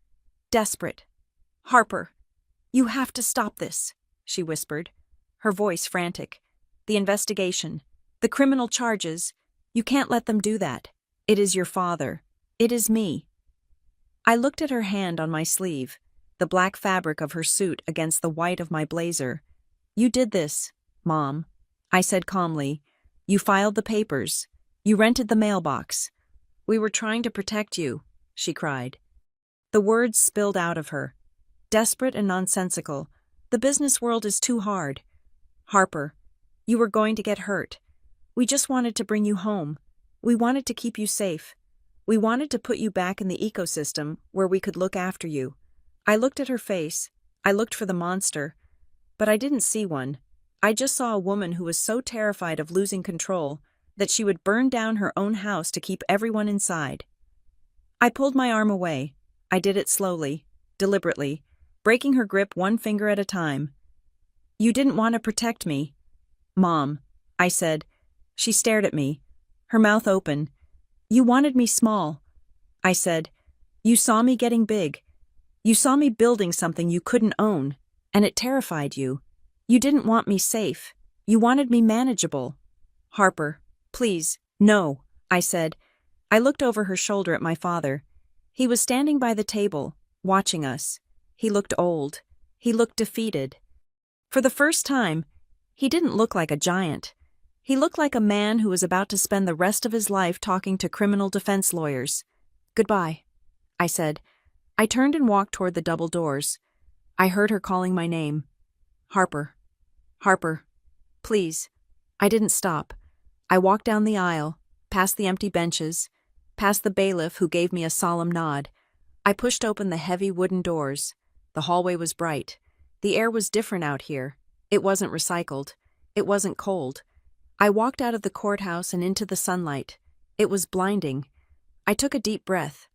desperate. "Harper, you have to stop this," she whispered, her voice frantic. "The investigation, the criminal charges, you can't let them do that. It is your father. It is me." I looked at her hand on my sleeve, the black fabric of her suit against the white of my blazer. "You did this, Mom," I said calmly. "You filed the papers. You rented the mailbox. We were trying to protect you," she cried. The words spilled out of her, desperate and nonsensical. "The business world is too hard. Harper, you were going to get hurt. We just wanted to bring you home. We wanted to keep you safe. We wanted to put you back in the ecosystem where we could look after you." I looked at her face. I looked for the monster. But I didn't see one. I just saw a woman who was so terrified of losing control that she would burn down her own house to keep everyone inside. I pulled my arm away. I did it slowly, deliberately, breaking her grip one finger at a time. "You didn't want to protect me, Mom," I said. She stared at me, her mouth open. "You wanted me small," I said. "You saw me getting big. You saw me building something you couldn't own, and it terrified you. You didn't want me safe. You wanted me manageable." "Harper, please, no," I said. I looked over her shoulder at my father. He was standing by the table, watching us. He looked old. He looked defeated. For the first time, he didn't look like a giant. He looked like a man who was about to spend the rest of his life talking to criminal defense lawyers. "Goodbye," I said. I turned and walked toward the double doors. I heard her calling my name. "Harper. Harper. Please." I didn't stop. I walked down the aisle, past the empty benches, past the bailiff who gave me a solemn nod. I pushed open the heavy wooden doors. The hallway was bright. The air was different out here. It wasn't recycled. It wasn't cold. I walked out of the courthouse and into the sunlight. It was blinding. I took a deep breath,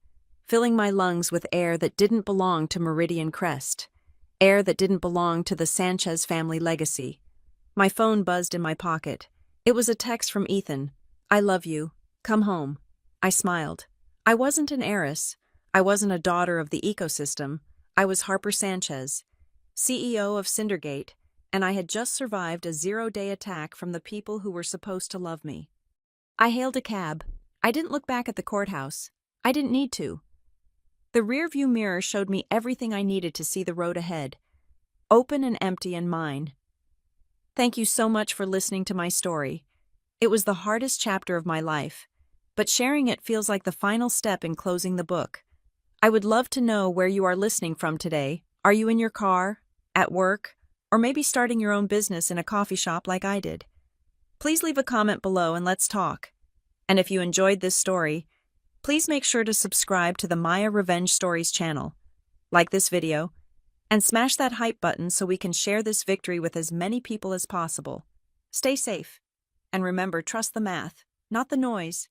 filling my lungs with air that didn't belong to Meridian Crest, air that didn't belong to the Sanchez family legacy. My phone buzzed in my pocket. It was a text from Ethan. "I love you. Come home." I smiled. I wasn't an heiress. I wasn't a daughter of the ecosystem. I was Harper Sanchez, CEO of Cindergate, and I had just survived a 0-day attack from the people who were supposed to love me. I hailed a cab. I didn't look back at the courthouse. I didn't need to. The rearview mirror showed me everything I needed to see the road ahead, open and empty and mine. Thank you so much for listening to my story. It was the hardest chapter of my life, but sharing it feels like the final step in closing the book. I would love to know where you are listening from today. Are you in your car, at work, or maybe starting your own business in a coffee shop like I did? Please leave a comment below and let's talk. And if you enjoyed this story, please make sure to subscribe to the Maya Revenge Stories channel, like this video, and smash that hype button so we can share this victory with as many people as possible. Stay safe. And remember, trust the math, not the noise.